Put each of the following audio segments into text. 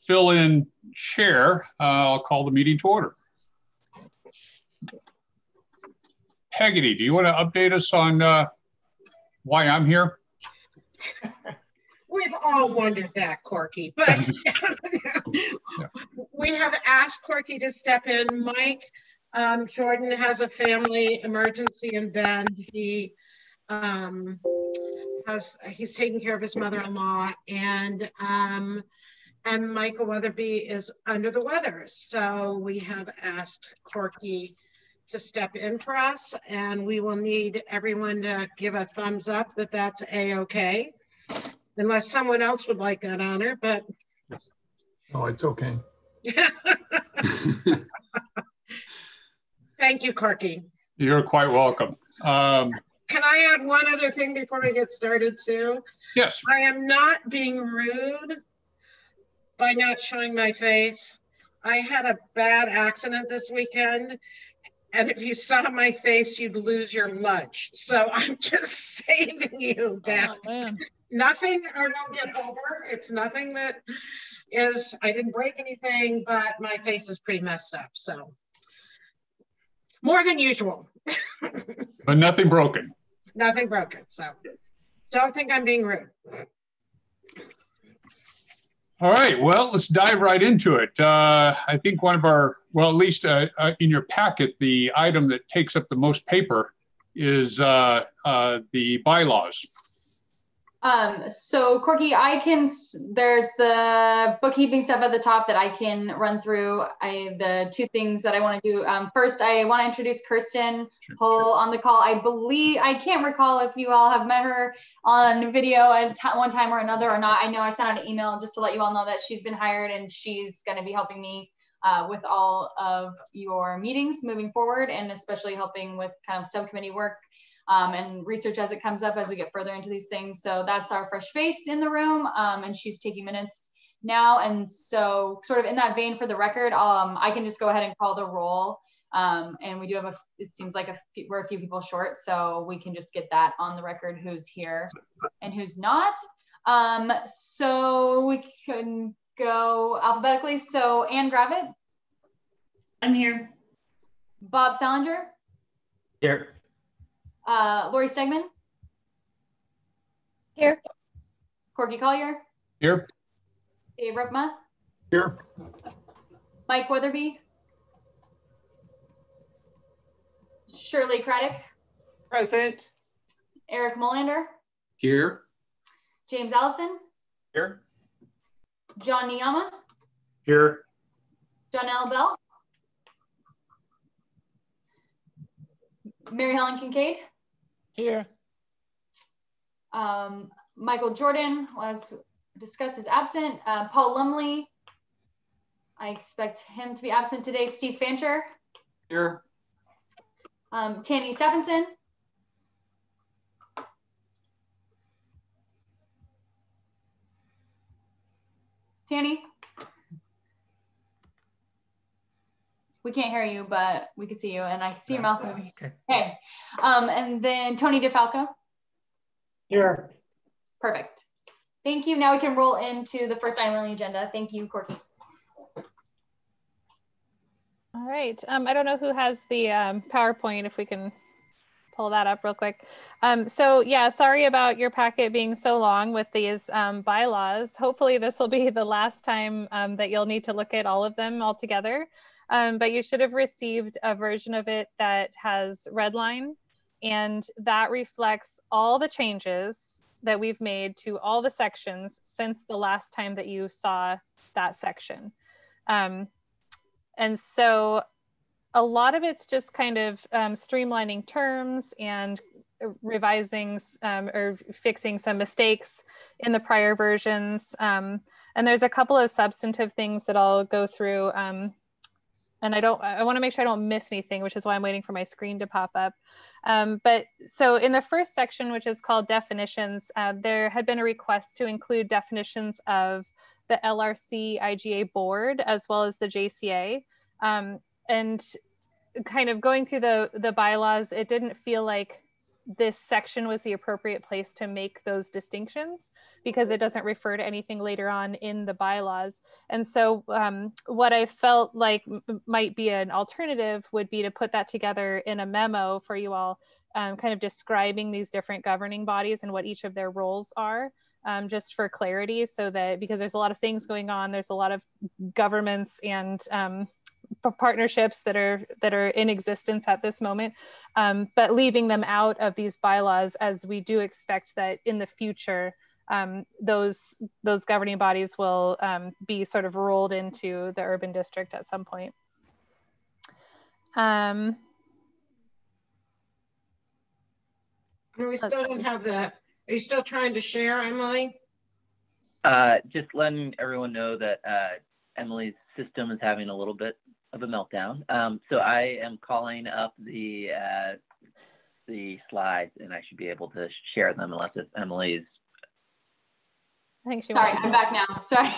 fill-in chair, I'll call the meeting to order. Peggotty, do you want to update us on why I'm here? We've all wondered that, Corky, but we have asked Corky to step in. Mike Jordan has a family emergency in Bend. He's taking care of his mother-in-law, and Michael Weatherby is under the weather. So we have asked Corky to step in for us, and we will need everyone to give a thumbs up that that's a-okay. Unless someone else would like that honor, but. Oh, it's okay. Thank you, Corky. You're quite welcome. Can I add one other thing before we get started too? Yes. I am not being rude by not showing my face. I had a bad accident this weekend, and if you saw my face, you'd lose your lunch. So I'm just saving you that. Oh, nothing I won't get over. It's nothing that is, I didn't break anything, but my face is pretty messed up. So more than usual. But nothing broken. Nothing broken. So don't think I'm being rude. All right, well, let's dive right into it. I think one of our, well, at least in your packet, the item that takes up the most paper is the bylaws. So Corky, there's the bookkeeping stuff at the top that I can run through. The two things that I want to do. First, I want to introduce Kirsten Hull on the call. I can't recall if you all have met her on video at one time or another or not. I know I sent out an email just to let you all know that she's been hired and she's going to be helping me with all of your meetings moving forward, and especially helping with kind of subcommittee work and research as it comes up as we get further into these things. So that's our fresh face in the room, and she's taking minutes now. And so sort of in that vein, for the record, I can just go ahead and call the roll. And we do have it seems like we're a few people short, so we can just get that on the record, who's here and who's not. So we can go alphabetically. So Ann Gravitt. I'm here. Bob Salinger. Here. Lori Stegman. Here. Corky Collier. Here. Dave Ripma. Here. Mike Weatherby. Shirley Craddock. Present. Eric Molander. Here. James Allison. Here. John Niyama. Here. Jonelle Bell. Mary Helen Kincaid. Here. Michael Jordan, as discussed, is absent. Paul Lumley, I expect him to be absent today. Steve Fancher. Here. Tanny Stephenson. Tanny. We can't hear you, but we can see you, and I can see your mouth moving. Okay. And then Tony DeFalco. Here. Perfect. Thank you. Now we can roll into the first item on the agenda. Thank you, Corky. All right. I don't know who has the PowerPoint, if we can pull that up real quick. So yeah, sorry about your packet being so long with these bylaws. Hopefully this will be the last time that you'll need to look at all of them all together. But you should have received a version of it that has red line, and that reflects all the changes that we've made to all the sections since the last time that you saw that section. And so a lot of it's just kind of streamlining terms and revising or fixing some mistakes in the prior versions. And there's a couple of substantive things that I'll go through. And I want to make sure I don't miss anything, which is why I'm waiting for my screen to pop up. But so in the first section, which is called definitions, there had been a request to include definitions of the LRC IGA board, as well as the JCA. And kind of going through the bylaws, it didn't feel like this section was the appropriate place to make those distinctions because it doesn't refer to anything later on in the bylaws. And so what I felt like might be an alternative would be to put that together in a memo for you all, kind of describing these different governing bodies and what each of their roles are, just for clarity, so that, because there's a lot of things going on, there's a lot of governments and partnerships that are in existence at this moment, but leaving them out of these bylaws, as we do expect that in the future those governing bodies will be sort of rolled into the urban district at some point. We still don't have the, are you still trying to share, Emily? Just letting everyone know that Emily's system is having a little bit of a meltdown. So I am calling up the slides, and I should be able to share them unless it's Emily's. I think she Sorry, I'm back now. Sorry.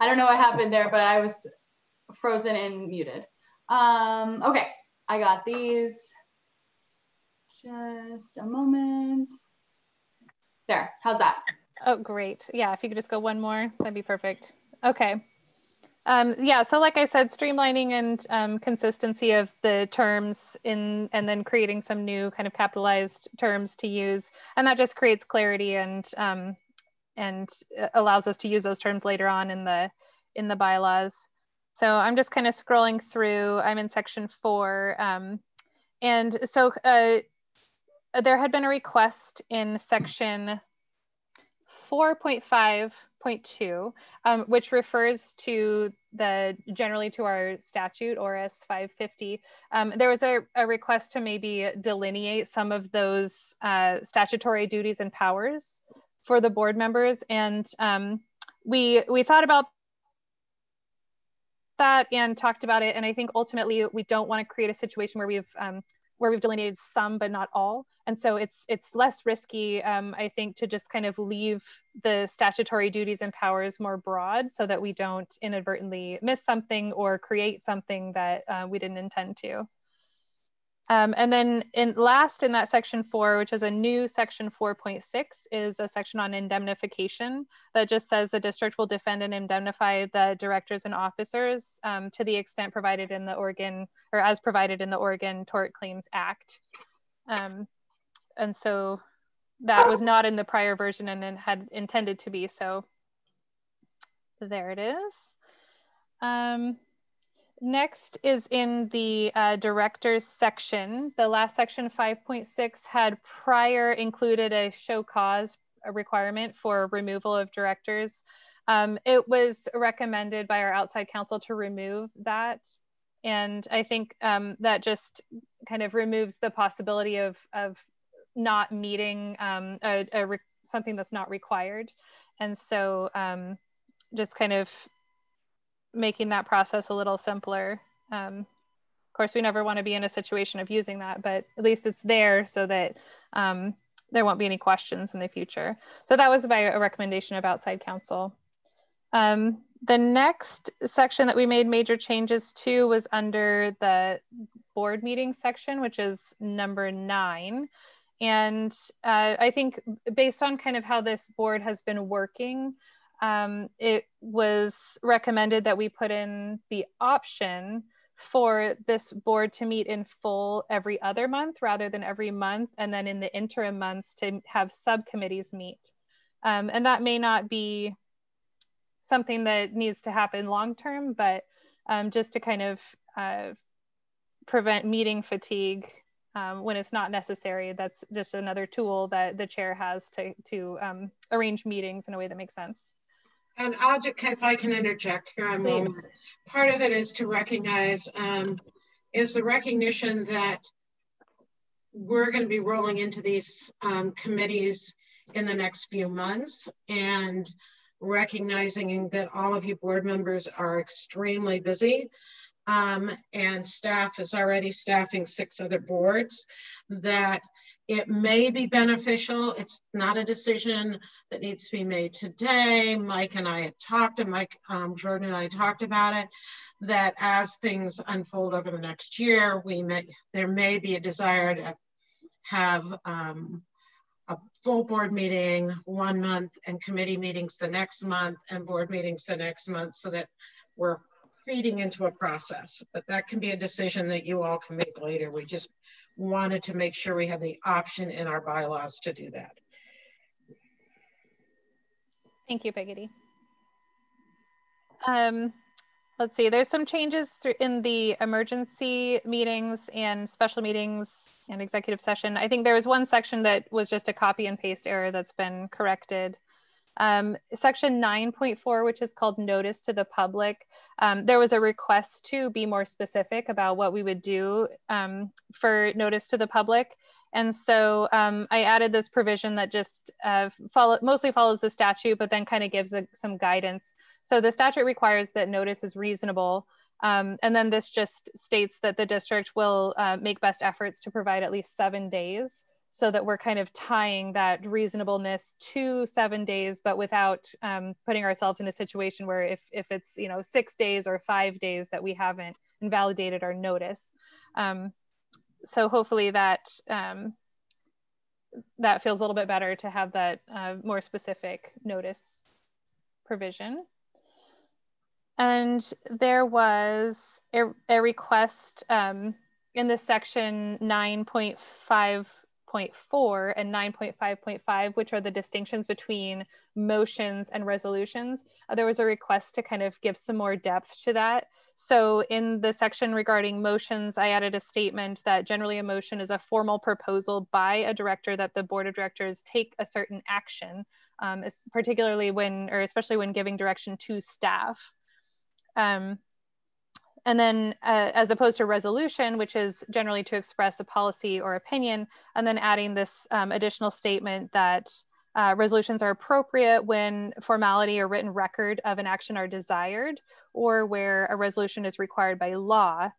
I don't know what happened there, but I was frozen and muted. Okay, I got these. Just a moment. There, how's that? Oh, great. Yeah, if you could just go one more, that'd be perfect. Okay. Yeah, so like I said, streamlining and consistency of the terms and then creating some new kind of capitalized terms to use. And that just creates clarity and allows us to use those terms later on in the bylaws. So I'm just kind of scrolling through, I'm in section 4. And so there had been a request in section 4.5.2, which refers to generally to our statute, ORS 550. There was a request to maybe delineate some of those statutory duties and powers for the board members. And we thought about that and talked about it. And I think ultimately we don't want to create a situation where we've delineated some, but not all. And so it's less risky, I think, to just kind of leave the statutory duties and powers more broad so that we don't inadvertently miss something or create something that we didn't intend to. And then in that section 4, which is a new section 4.6, is a section on indemnification that just says the district will defend and indemnify the directors and officers to the extent provided in the Oregon, or as provided in the Oregon Tort Claims Act. And so that was not in the prior version and then had intended to be, so there it is. Next is in the directors section. The last section, 5.6, had prior included a show cause requirement for removal of directors. It was recommended by our outside counsel to remove that. And I think that just kind of removes the possibility of not meeting something that's not required. And so just kind of making that process a little simpler. Of course, we never want to be in a situation of using that, but at least it's there so that there won't be any questions in the future. So that was by a recommendation of outside counsel. The next section that we made major changes to was under the board meeting section, which is number 9. And I think based on kind of how this board has been working, it was recommended that we put in the option for this board to meet in full every other month rather than every month, and then in the interim months to have subcommittees meet. And that may not be something that needs to happen long-term, but just to kind of prevent meeting fatigue when it's not necessary. That's just another tool that the chair has to arrange meetings in a way that makes sense. And I'll just, if I can interject here a moment. Part of it is to recognize, is the recognition that we're going to be rolling into these committees in the next few months, and recognizing that all of you board members are extremely busy. And staff is already staffing 6 other boards, that it may be beneficial. It's not a decision that needs to be made today. Mike and I had talked, and Jordan and I talked about it, that as things unfold over the next year, there may be a desire to have a full board meeting 1 month and committee meetings the next month and board meetings the next month, so that we're feeding into a process. But that can be a decision that you all can make later. We just wanted to make sure we have the option in our bylaws to do that. Thank you, Peggy. Let's see, there's some changes in the emergency meetings and special meetings and executive session. I think there was one section that was just a copy and paste error that's been corrected. Section 9.4, which is called notice to the public. There was a request to be more specific about what we would do for notice to the public. And so I added this provision that just mostly follows the statute, but then kind of gives some guidance. So the statute requires that notice is reasonable. And then this just states that the district will make best efforts to provide at least 7 days, so that we're kind of tying that reasonableness to 7 days, but without putting ourselves in a situation where if it's 6 days or 5 days that we haven't invalidated our notice. So hopefully that that feels a little bit better to have that more specific notice provision. And there was a request in the section 9.5.4 and 9.5.5, which are the distinctions between motions and resolutions. There was a request to kind of give some more depth to that. So in the section regarding motions, I added a statement that generally a motion is a formal proposal by a director that the board of directors take a certain action, particularly when, or especially when giving direction to staff. And then as opposed to resolution, which is generally to express a policy or opinion, and then adding this additional statement that resolutions are appropriate when formality or written record of an action are desired, or where a resolution is required by law.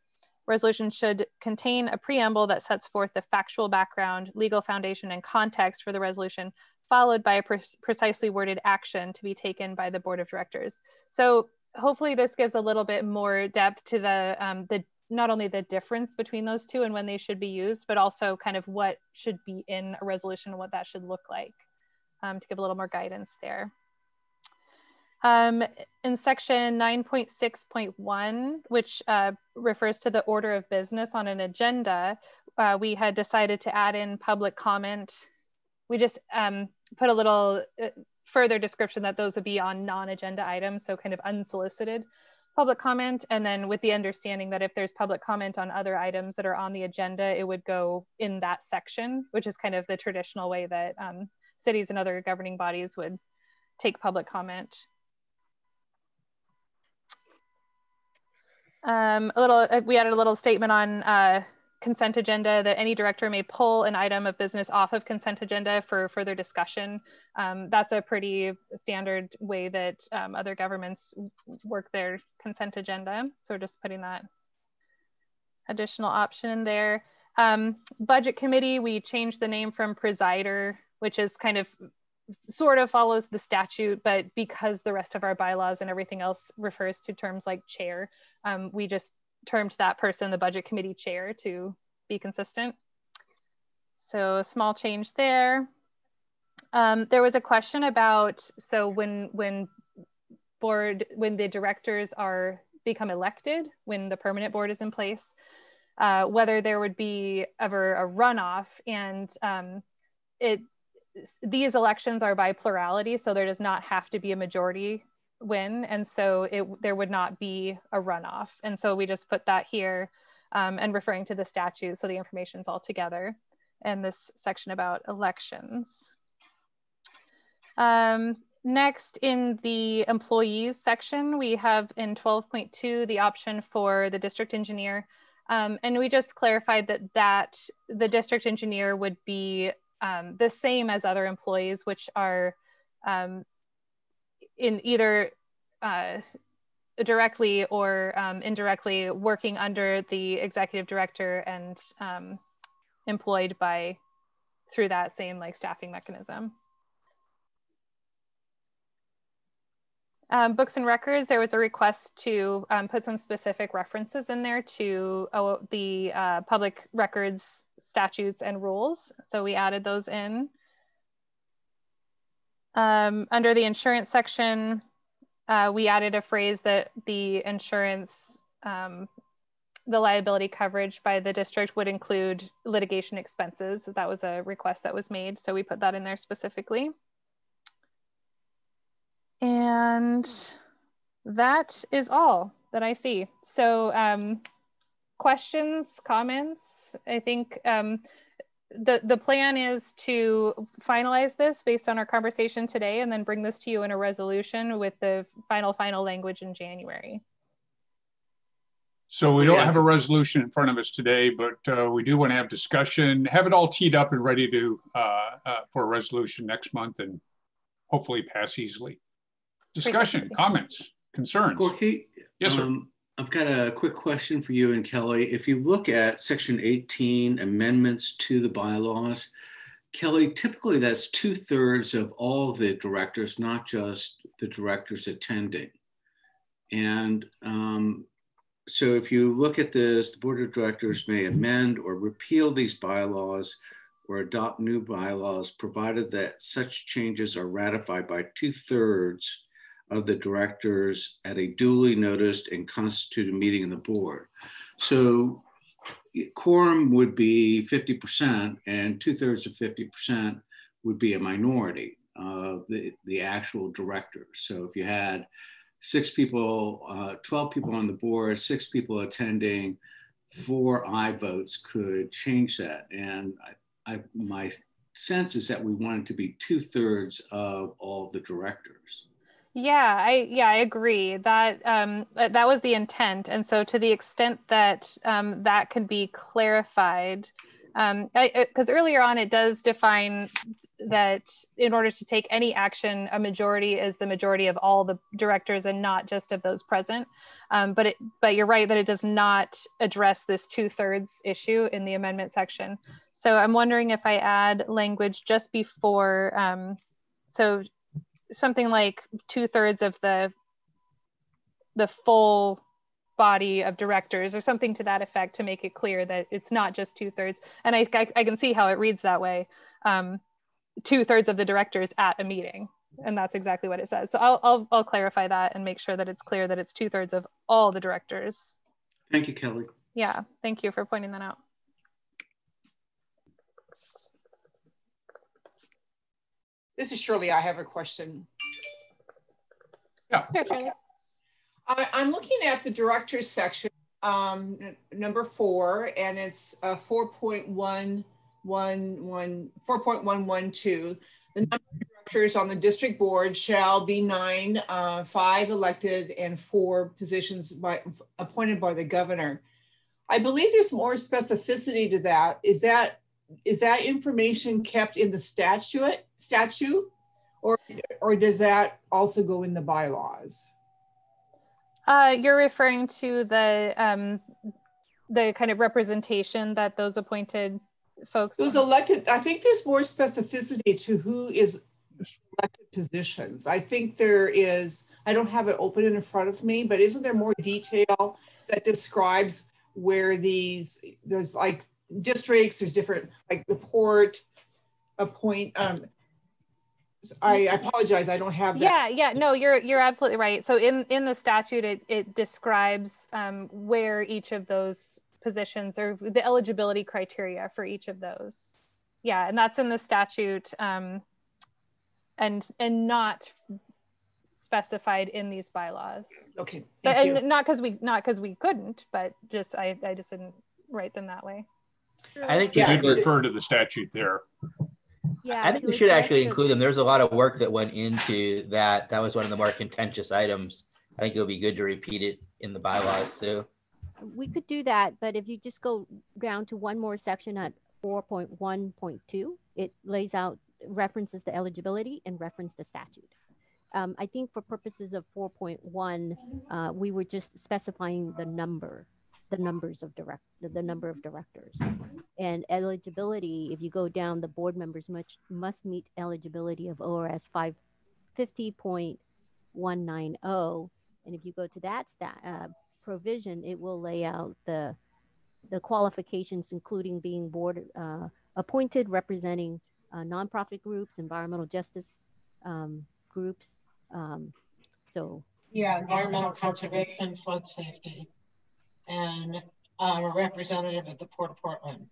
Resolution should contain a preamble that sets forth the factual background, legal foundation, and context for the resolution, followed by a precisely worded action to be taken by the board of directors. So hopefully this gives a little bit more depth to the not only the difference between those two and when they should be used, but also kind of what should be in a resolution and what that should look like, to give a little more guidance there. In section 9.6.1, which refers to the order of business on an agenda, we had decided to add in public comment. We just put a little further description that those would be on non-agenda items, so kind of unsolicited public comment, and then with the understanding that if there's public comment on other items that are on the agenda, it would go in that section, which is kind of the traditional way that cities and other governing bodies would take public comment. We added a little statement on consent agenda that any director may pull an item of business off of consent agenda for further discussion. That's a pretty standard way that other governments work their consent agenda. So we're just putting that additional option in there. Budget committee, we changed the name from presider, which is kind of sort of follows the statute, but because the rest of our bylaws and everything else refers to terms like chair, we just termed that person the budget committee chair to be consistent. So small change there. There was a question about, so when the directors become elected, when the permanent board is in place, whether there would be ever a runoff, and these elections are by plurality, so there does not have to be a majority win, and so there would not be a runoff. And so we just put that here and referring to the statute, so the information's all together in this section about elections. Next, in the employees section, we have in 12.2 the option for the district engineer, and we just clarified that the district engineer would be the same as other employees, which are in either directly or indirectly working under the executive director and employed through that same like staffing mechanism. Books and records, there was a request to put some specific references in there to the public records statutes and rules. So we added those in. Under the insurance section, we added a phrase that the insurance, the liability coverage by the district would include litigation expenses. That was a request that was made. So we put that in there specifically. And that is all that I see. So questions, comments? I think the plan is to finalize this based on our conversation today and then bring this to you in a resolution with the final language in January. So we don't have a resolution in front of us today, but we do want to have discussion, have it all teed up and ready to for a resolution next month and hopefully pass easily. Discussion, comments, concerns? Gorky? Yes, sir. I've got a quick question for you and Kelly. If you look at section 18, amendments to the bylaws, Kelly, typically that's 2/3 of all the directors, not just the directors attending. And so if you look at this, the board of directors may amend or repeal these bylaws or adopt new bylaws, provided that such changes are ratified by 2/3 of the directors at a duly noticed and constituted meeting of the board. So quorum would be 50% and 2/3 of 50% would be a minority of the actual directors. So if you had 6 people, 12 people on the board, 6 people attending, 4 aye votes could change that. And my sense is that we want it to be 2/3 of all the directors. Yeah, I agree that that was the intent, and so to the extent that that could be clarified, because earlier on it does define that in order to take any action, a majority is the majority of all the directors and not just of those present. But you're right that it does not address this 2/3 issue in the amendment section. So I'm wondering if I add language just before, so something like 2/3 of the full body of directors or something to that effect to make it clear that it's not just 2/3. And I can see how it reads that way. 2/3 of the directors at a meeting, and that's exactly what it says. So I'll clarify that and make sure that it's clear that it's 2/3 of all the directors. Thank you, Kelly. Yeah, thank you for pointing that out. This is Shirley. I have a question. Yeah. Sure, Shirley. I'm looking at the directors section, number 4, and it's 4.112. The number of directors on the district board shall be 9, 5 elected, and 4 positions appointed by the governor. I believe there's more specificity to that. Is that information kept in the statute, or does that also go in the bylaws? You're referring to the kind of representation that those appointed folks. Those elected, I think there's more specificity to who is elected positions. I think there is, I don't have it open in front of me, but isn't there more detail that describes where there's like districts, there's different, like the port, I apologize, I don't have that. Yeah, no, you're absolutely right. So in the statute, it describes where each of those positions or the eligibility criteria for each of those. Yeah, and that's in the statute and not specified in these bylaws. Okay, thank you. And not because we couldn't, but just I just didn't write them that way. I think you did refer to the statute there. Yeah, I think we should actually include them. There's a lot of work that went into that. That was one of the more contentious items. I think it'll be good to repeat it in the bylaws too. We could do that, but if you just go down to one more section at 4.1.2, it lays out references to eligibility and reference to statute. I think for purposes of 4.1, we were just specifying the number of directors. And eligibility, if you go down, the board members must meet eligibility of ORS 550.0 190. And if you go to that provision, it will lay out the qualifications, including being board appointed, representing nonprofit groups, environmental justice groups. So yeah, environmental conservation, flood safety, and a representative of the Port of Portland.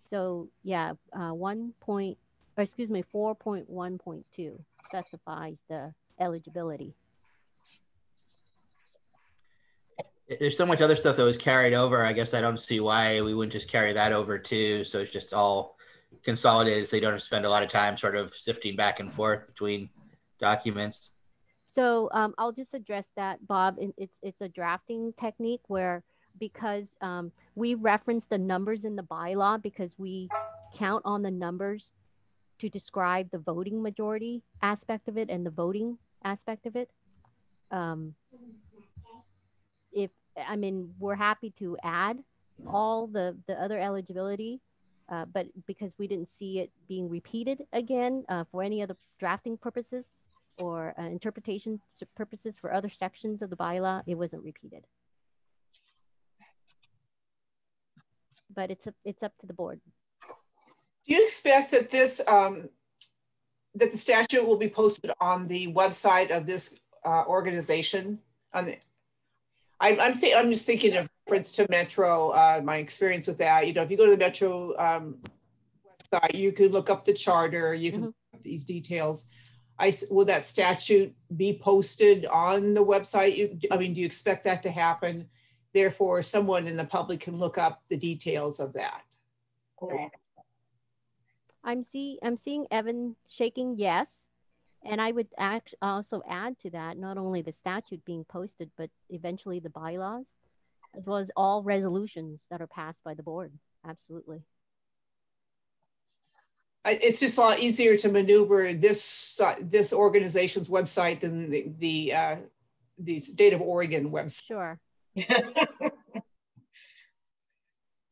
So yeah, 4.1.2 specifies the eligibility. There's so much other stuff that was carried over. I guess I don't see why we wouldn't just carry that over too. So it's just all consolidated, so you don't have to spend a lot of time sort of sifting back and forth between documents. So I'll just address that, Bob. It's a drafting technique where, because we reference the numbers in the bylaw because we count on the numbers to describe the voting majority aspect of it and the voting aspect of it. We're happy to add all the other eligibility, but because we didn't see it being repeated again for any other drafting purposes or interpretation purposes for other sections of the bylaw, it wasn't repeated. But it's up to the board. Do you expect that this that the statute will be posted on the website of this organization? I'm just thinking of reference to Metro, my experience with that. You know, if you go to the Metro website, you could look up the charter, you can look up these details. Will that statute be posted on the website? Do you expect that to happen? Therefore, someone in the public can look up the details of that. Correct. I'm seeing Evan shaking yes. And I would also add to that, not only the statute being posted, but eventually the bylaws, as well as all resolutions that are passed by the board. Absolutely. It's just a lot easier to maneuver this organization's website than the State of Oregon website. Sure.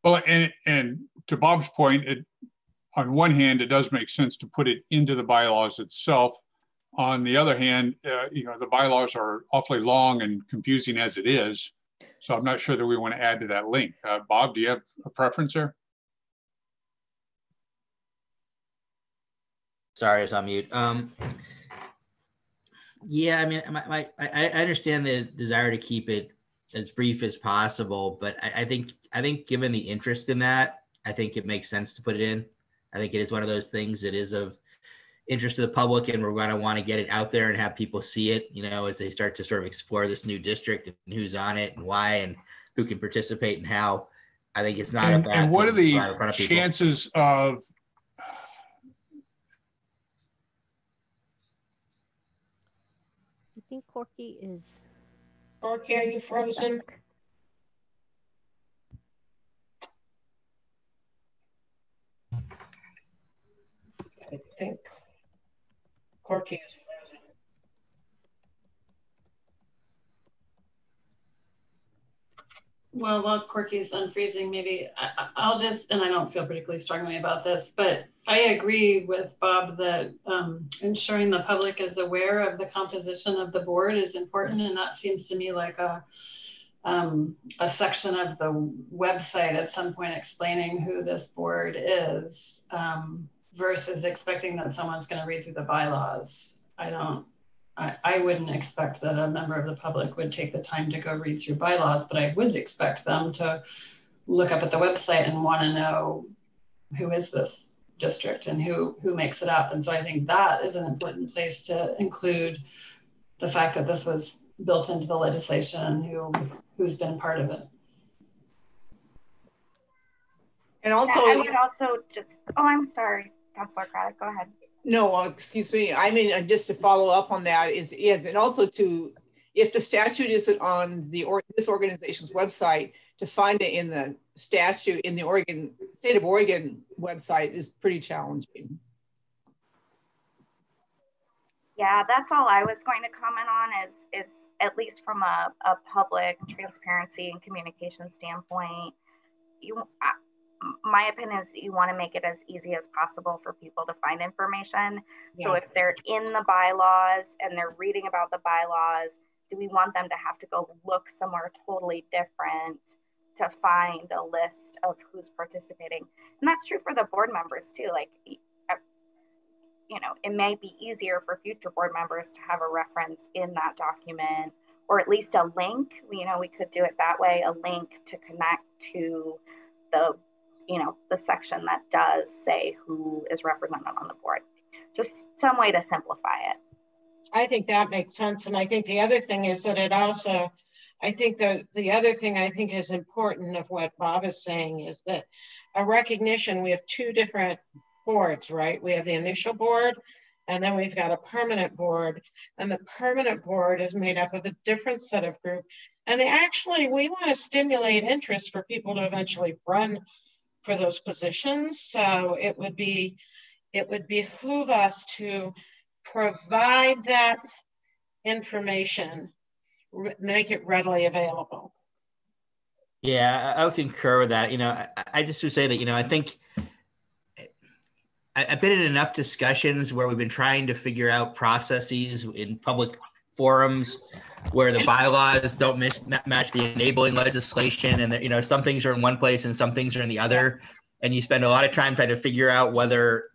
Well, and to Bob's point, on one hand, it does make sense to put it into the bylaws itself. On the other hand, the bylaws are awfully long and confusing as it is. So I'm not sure that we want to add to that length. Bob, do you have a preference there? Sorry, I was on mute. Yeah, I mean, I understand the desire to keep it as brief as possible, but I think given the interest in that, I think it makes sense to put it in. I think it is one of those things that is of interest to the public, and we're going to want to get it out there and have people see it, as they start to sort of explore this new district and who's on it and why and who can participate and how. I think it's not a bad. And what are the chances of I think Corky is. Corky, are you frozen? I think Corky is frozen. Well, while Corky's unfreezing, maybe I'll just, and I don't feel particularly strongly about this, but I agree with Bob that ensuring the public is aware of the composition of the board is important. And that seems to me like a section of the website at some point explaining who this board is versus expecting that someone's going to read through the bylaws. I wouldn't expect that a member of the public would take the time to go read through bylaws, but I would expect them to look up at the website and want to know who is this district and who makes it up. And so I think that is an important place to include the fact that this was built into the legislation and who's been part of it. And also, I would also just, I'm sorry, Councilor Craddock, go ahead. No, excuse me. I mean, just to follow up on that and also if the statute isn't on this organization's website, to find it in the statute in the State of Oregon website is pretty challenging. Yeah, that's all I was going to comment on is at least from a public transparency and communication standpoint, my opinion is that you want to make it as easy as possible for people to find information. So Yeah. if they're in the bylaws and they're reading about the bylaws, do we want them to have to go look somewhere totally different to find a list of who's participating? And that's true for the board members too. Like, you know, it may be easier for future board members to have a reference in that document, or at least a link. You know, we could do it that way, a link to connect to the, you know, the section that does say who is represented on the board. Just some way to simplify it. I think that makes sense. And I think the other thing is that it also, I think the other thing I think is important of what Bob is saying is that a recognition, we have two different boards, right? We have the initial board, and then we've got a permanent board, and the permanent board is made up of a different set of group. And actually, we want to stimulate interest for people to eventually run for those positions. So it would behoove us to provide that information, make it readily available. Yeah, I would concur with that. You know, I just would say that, you know, I think I've been in enough discussions where we've been trying to figure out processes in public forums where the bylaws don't match the enabling legislation, and you know, some things are in one place and some things are in the other, and you spend a lot of time trying to figure out whether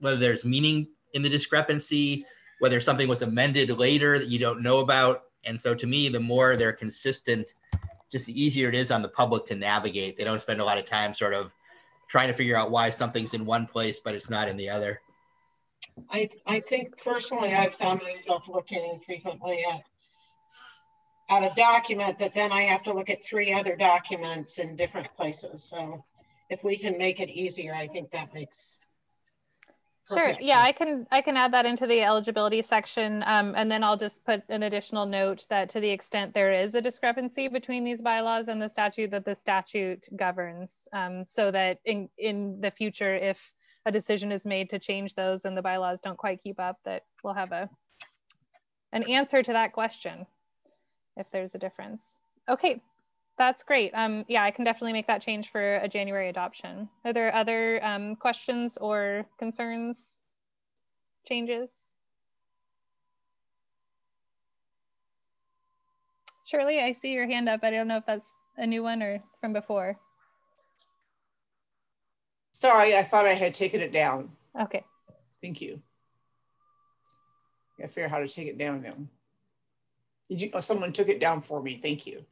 there's meaning in the discrepancy, whether something was amended later that you don't know about. And so to me, the more they're consistent, just the easier it is on the public to navigate. They don't spend a lot of time sort of trying to figure out why something's in one place, but it's not in the other. I think personally, I've found myself looking frequently at a document that then I have to look at 3 other documents in different places. So if we can make it easier, I think that makes Sure. Yeah, I can add that into the eligibility section, and then I'll just put an additional note that to the extent there is a discrepancy between these bylaws and the statute, that the statute governs, so that in the future, if a decision is made to change those and the bylaws don't quite keep up, that we'll have an answer to that question if there's a difference. Okay. That's great. Yeah, I can definitely make that change for a January adoption. Are there other questions or concerns, changes? Shirley, I see your hand up. I don't know if that's a new one or from before. Sorry, I thought I had taken it down. Okay. Thank you. I gotta figure out how to take it down now. Did you? Oh, someone took it down for me. Thank you.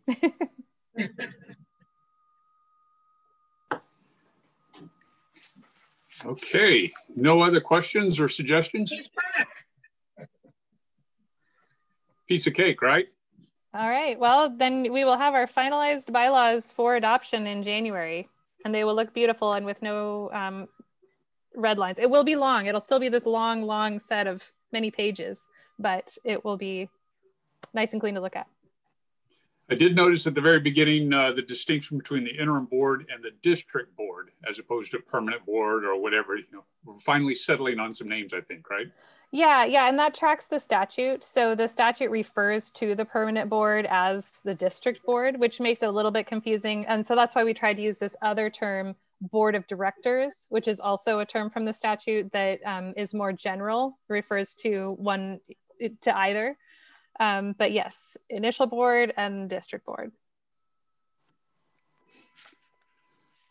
Okay, no other questions or suggestions? Piece of cake, right? All right, well, then we will have our finalized bylaws for adoption in January, and they will look beautiful and with no red lines. It will be long. It'll still be this long set of many pages, but it will be nice and clean to look at. I did notice at the very beginning the distinction between the interim board and the district board, as opposed to permanent board or whatever. You know, we're finally settling on some names, I think, right? Yeah, and that tracks the statute. So the statute refers to the permanent board as the district board, which makes it a little bit confusing. And so that's why we tried to use this other term, board of directors, which is also a term from the statute that is more general, refers to either. But yes, initial board and district board.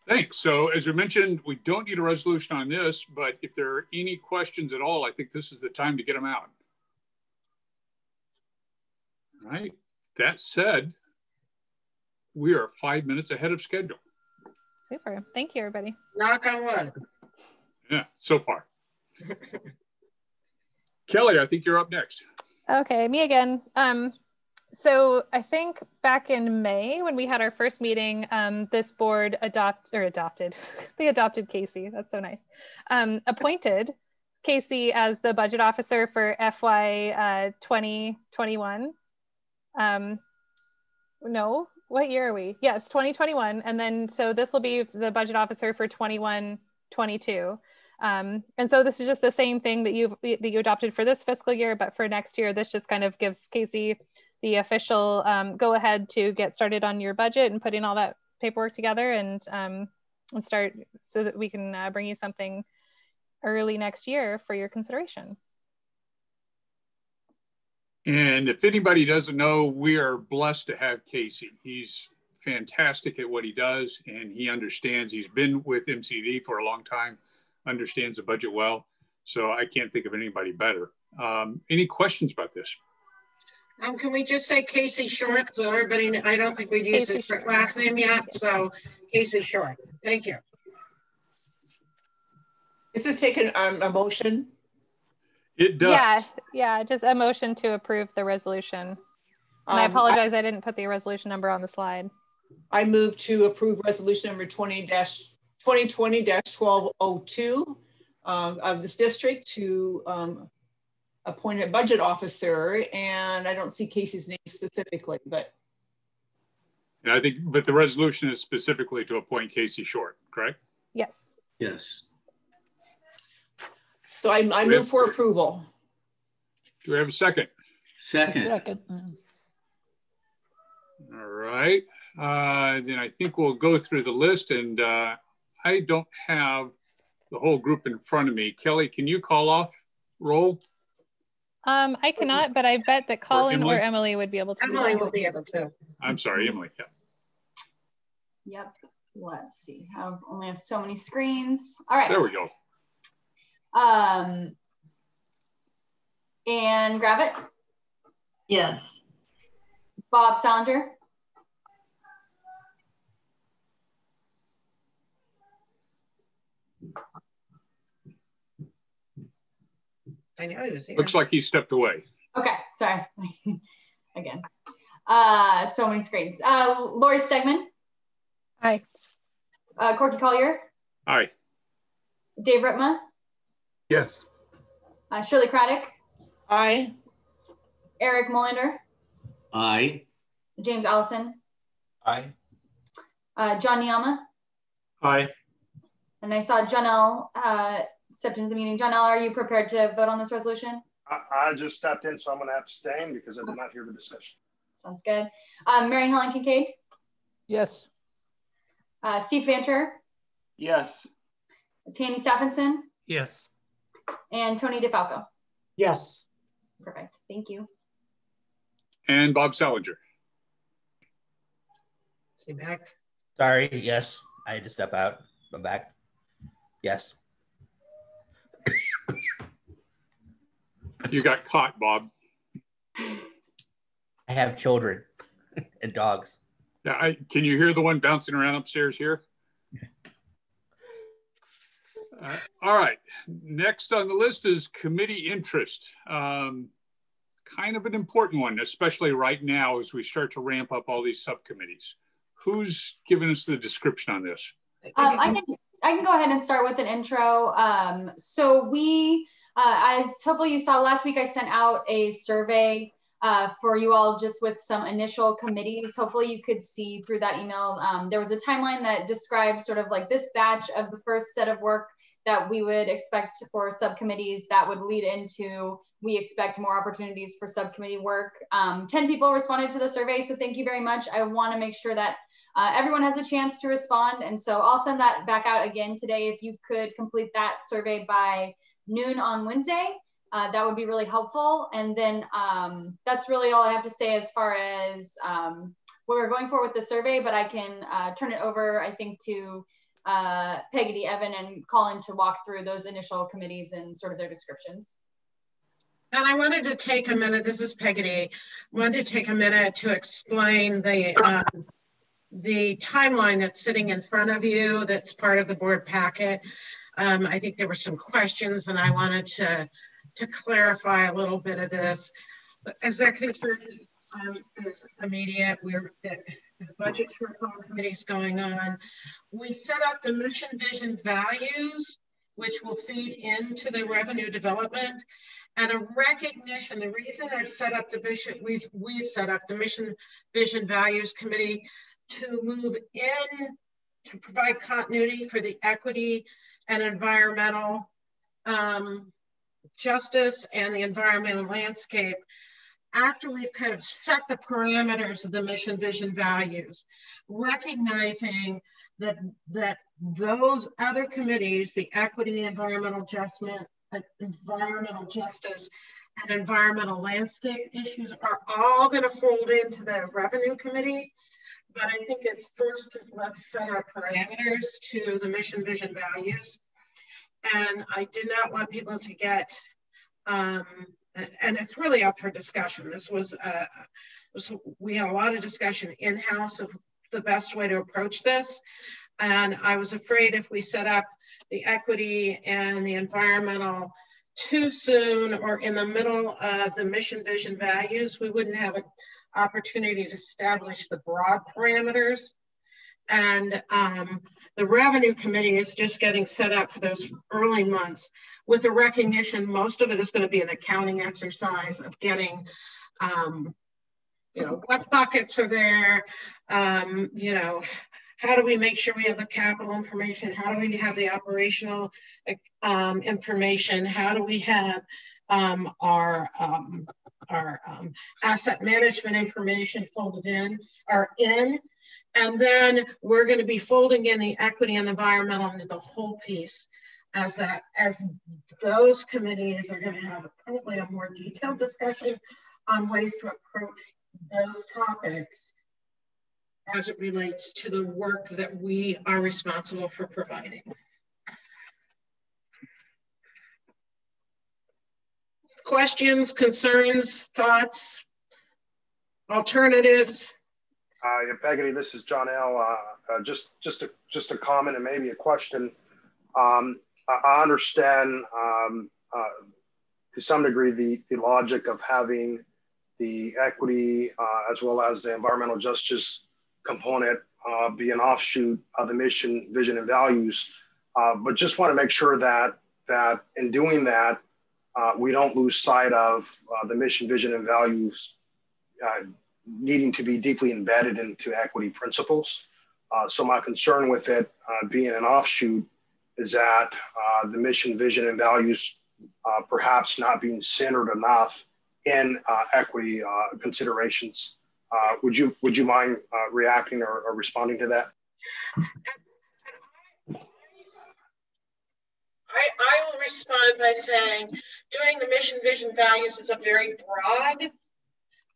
Thanks. So as we mentioned, we don't need a resolution on this, but if there are any questions at all, I think this is the time to get them out. All right. That said, we are 5 minutes ahead of schedule. Super. Thank you, everybody. Knock on wood. Yeah, so far. Kelly, I think you're up next. Okay, me again. So I think back in May when we had our first meeting, this board they adopted Casey. That's so nice. Appointed Casey as the budget officer for FY 2021. No, what year are we? Yeah, it's 2021. And then, so this will be the budget officer for 21-22. And so this is just the same thing that you adopted for this fiscal year, but for next year, this just kind of gives Casey the official go ahead to get started on your budget and putting all that paperwork together. And and start so that we can bring you something early next year for your consideration. And if anybody doesn't know, we are blessed to have Casey. He's fantastic at what he does, and he understands. He's been with MCD for a long time, understands the budget well. So I can't think of anybody better. Any questions about this? Can we just say Casey Short? So everybody, I don't think we've used his last name yet. So Casey Short. Thank you. Is this taking a motion? It does. Yeah, just a motion to approve the resolution. And I apologize, I didn't put the resolution number on the slide. I move to approve resolution number 2020-1202 of this district to appoint a budget officer. And I don't see Casey's name specifically, but. And I think, but the resolution is specifically to appoint Casey Short, correct? Yes. Yes. So I move for approval. Do we have a second? Second. Second. All right. Then I think we'll go through the list, and I don't have the whole group in front of me. Kelly, can you call off roll? I cannot, but I bet that Colin or Emily would be able to. Emily will be able to. I'm sorry, Emily. Yeah. Yep. Let's see. I only have so many screens. All right. There we go. And Gravett? Yes. Bob Salinger? I know he was here. Looks like he stepped away. Okay, sorry. Again. So many screens. Lori Stegman? Aye. Corky Collier? Aye. Dave Ritma? Yes. Shirley Craddock? Aye. Eric Molander? Aye. James Allison? Aye. John Niama? Aye. And I saw Janelle stepped into the meeting. Janelle, are you prepared to vote on this resolution? I just stepped in, so I'm going to abstain because I did not hear the discussion. Sounds good. Mary Helen Kincaid? Yes. Steve Fancher? Yes. Tammy Stephenson? Yes. And Tony DeFalco? Yes. Perfect. Thank you. And Bob Salinger. Is he back? Sorry, yes. I had to step out. I'm back. Yes. You got caught, Bob. I have children and dogs. Yeah, can you hear the one bouncing around upstairs here? All right. Next on the list is committee interest. Kind of an important one, especially right now as we start to ramp up all these subcommittees. Who's giving us the description on this? I can go ahead and start with an intro. So we, as hopefully you saw last week, I sent out a survey for you all just with some initial committees. Hopefully you could see through that email. There was a timeline that described sort of like this batch of the first set of work that we would expect for subcommittees that would lead into, we expect more opportunities for subcommittee work. 10 people responded to the survey, so thank you very much. I want to make sure that everyone has a chance to respond. And so I'll send that back out again today. If you could complete that survey by noon on Wednesday, that would be really helpful. And then that's really all I have to say as far as what we're going for with the survey, but I can turn it over, I think, to Peggy, Evan, and Colin to walk through those initial committees and sort of their descriptions. And I wanted to take a minute, this is Peggy, I wanted to take a minute to explain the timeline that's sitting in front of you that's part of the board packet. I think there were some questions and I wanted to clarify a little bit of this. Executive search is immediate. The budget shortfall committee is going on. We set up the mission, vision, values, which will feed into the revenue development, and a recognition. The reason I've set up the mission, we've set up the mission, vision, values committee to move in to provide continuity for the equity and environmental justice and the environmental landscape. after we've kind of set the parameters of the mission, vision, values, recognizing that those other committees, the equity, environmental adjustment, environmental justice, and environmental landscape issues are all going to fold into the revenue committee. But I think it's first, let's set our parameters to the mission, vision, values. And I did not want people to get, and it's really up for discussion. This was, we had a lot of discussion in-house of the best way to approach this. And I was afraid if we set up the equity and the environmental too soon or in the middle of the mission, vision, values, we wouldn't have an opportunity to establish the broad parameters. And the revenue committee is just getting set up for those early months with the recognition most of it is going to be an accounting exercise of getting, you know, what buckets are there, you know, how do we make sure we have the capital information? How do we have the operational information? How do we have our asset management information folded in, and then we're going to be folding in the equity and environmental into the whole piece as those committees are going to have probably a more detailed discussion on ways to approach those topics as it relates to the work that we are responsible for providing. Questions, concerns, thoughts, alternatives? Yeah, Peggy, this is John L. Just a comment and maybe a question. I understand to some degree the logic of having the equity as well as the environmental justice component be an offshoot of the mission, vision, and values. But just want to make sure that in doing that, we don't lose sight of the mission, vision, and values needing to be deeply embedded into equity principles. So my concern with it being an offshoot is that the mission, vision, and values perhaps not being centered enough in equity considerations. Would you mind reacting or responding to that? I will respond by saying doing the mission, vision, values is a very broad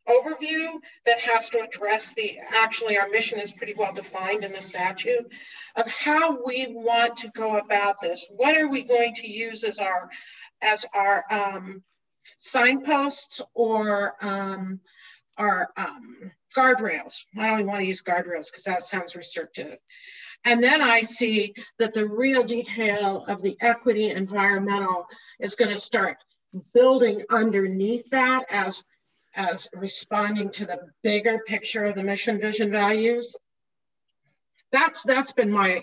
overview that has to address actually our mission is pretty well defined in the statute of how we want to go about this. What are we going to use as our signposts or our guardrails? I don't even want to use guardrails because that sounds restrictive. And then I see that the real detail of the equity environmental is going to start building underneath that as responding to the bigger picture of the mission, vision, values. That's been my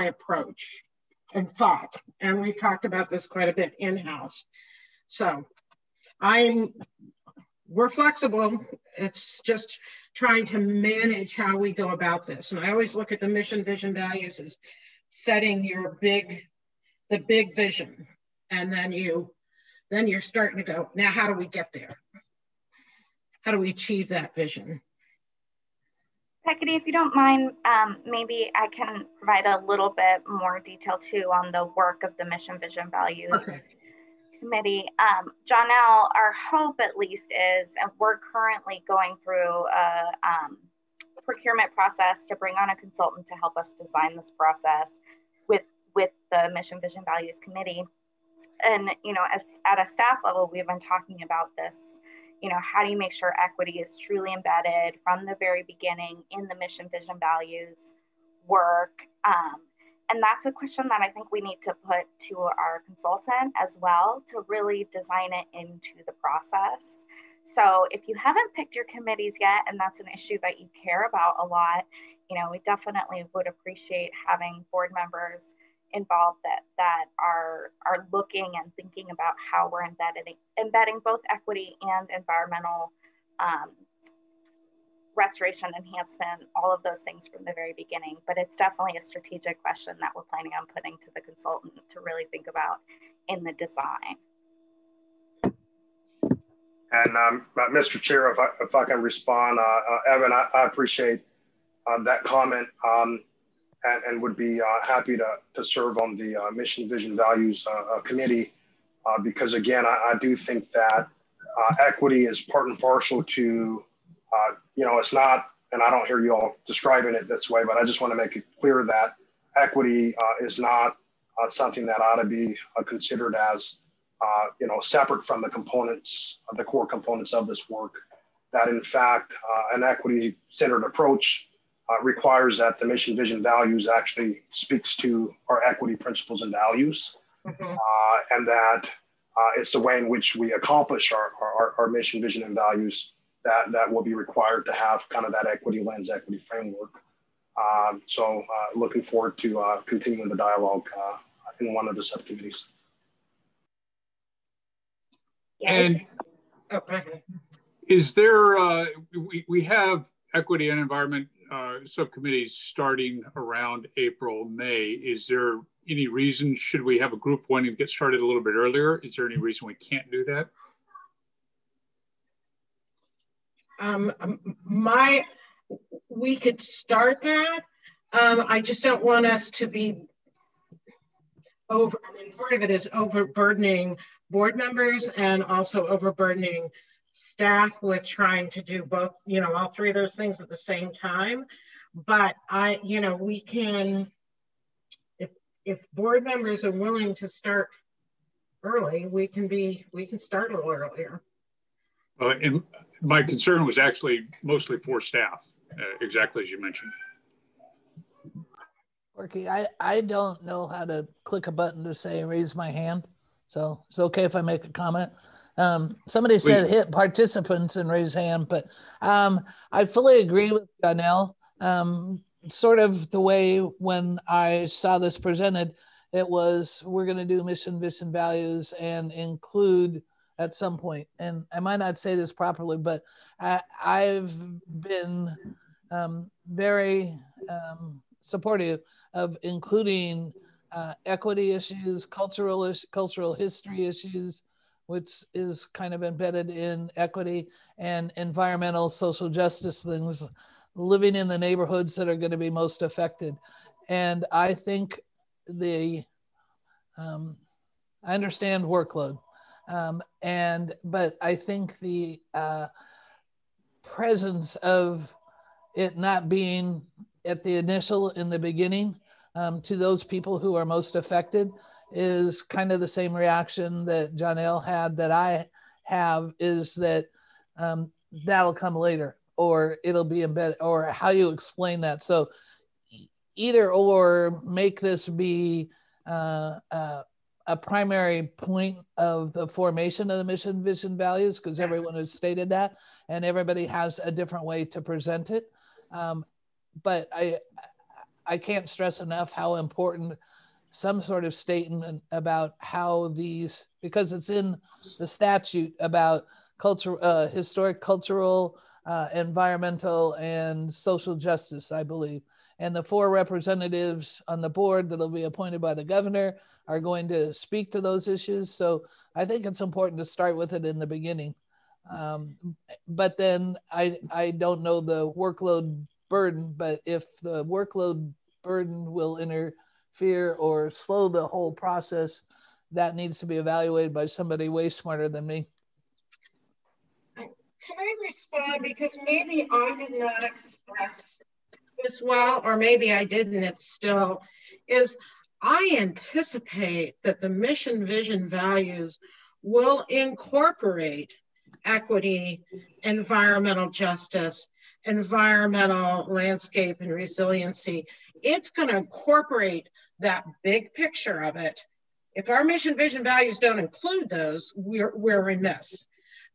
approach and thought. And we've talked about this quite a bit in-house. So we're flexible. It's just trying to manage how we go about this. And I always look at the mission, vision, values as setting the big vision. And then you're starting to go, now how do we get there? How do we achieve that vision? Peckety, if you don't mind, maybe I can provide a little bit more detail too on the work of the mission, vision, values committee. John L., our hope at least is, and we're currently going through a procurement process to bring on a consultant to help us design this process with the mission, vision, values committee. And, you know, at a staff level, we've been talking about this. You know, how do you make sure equity is truly embedded from the very beginning in the mission, vision, values work? And that's a question that I think we need to put to our consultant as well to really design it into the process. So if you haven't picked your committees yet, and that's an issue that you care about a lot, you know, we definitely would appreciate having board members involved that are looking and thinking about how we're embedding both equity and environmental restoration, enhancement, all of those things from the very beginning. But it's definitely a strategic question that we're planning on putting to the consultant to really think about in the design. And Mr. Chair, if I can respond, Evan, I appreciate that comment and would be happy to serve on the Mission, Vision, Values Committee because again, I do think that equity is part and parcel to, it's not, and I don't hear you all describing it this way, but I just want to make it clear that equity is not something that ought to be considered as separate from the components, the core components of this work. That in fact, an equity-centered approach requires that the mission, vision, values actually speaks to our equity principles and values, and that it's the way in which we accomplish our mission, vision, and values that will be required to have kind of that equity lens, equity framework. So looking forward to continuing the dialogue in one of the subcommittees. And is there, we have equity and environment subcommittees starting around April, May. Is there any reason, should we have a group wanting to get started a little bit earlier? Is there any reason we can't do that? We could start that. I just don't want us to be over, I mean, part of it is overburdening board members and also overburdening staff with trying to do both, all three of those things at the same time. But we can, if board members are willing to start early, we can start a little earlier. And my concern was actually mostly for staff, exactly as you mentioned. Corky, I don't know how to click a button to say raise my hand. So it's okay if I make a comment. Somebody said Please. Hit participants and raise hand, but I fully agree with Janelle. Sort of the way when I saw this presented, it was we're going to do mission, vision, values and include at some point. And I might not say this properly, but I've been very supportive of including equity issues, cultural history issues, which is kind of embedded in equity, and environmental social justice things, living in the neighborhoods that are going to be most affected. And I think I understand workload, but I think the presence of it not being at the initial, in the beginning, to those people who are most affected is kind of the same reaction that Janelle had, that I have, is that that'll come later, or it'll be embedded, or how you explain that. So either or, make this be a primary point of the formation of the mission, vision, values, because everyone has stated that, and everybody has a different way to present it. But I can't stress enough how important some sort of statement about how these, because it's in the statute about culture, historic, cultural, environmental, and social justice, I believe. And the 4 representatives on the board that'll be appointed by the governor are going to speak to those issues. So I think it's important to start with it in the beginning. But then I don't know the workload burden, but if the workload burden will interfere or slow the whole process, that needs to be evaluated by somebody way smarter than me. Can I respond? Because maybe I did not express this well, or maybe I didn't, it still is. I anticipate that the mission, vision, values will incorporate equity, environmental justice, environmental landscape and resiliency. It's going to incorporate that big picture of it. If our mission, vision, values don't include those, we're remiss.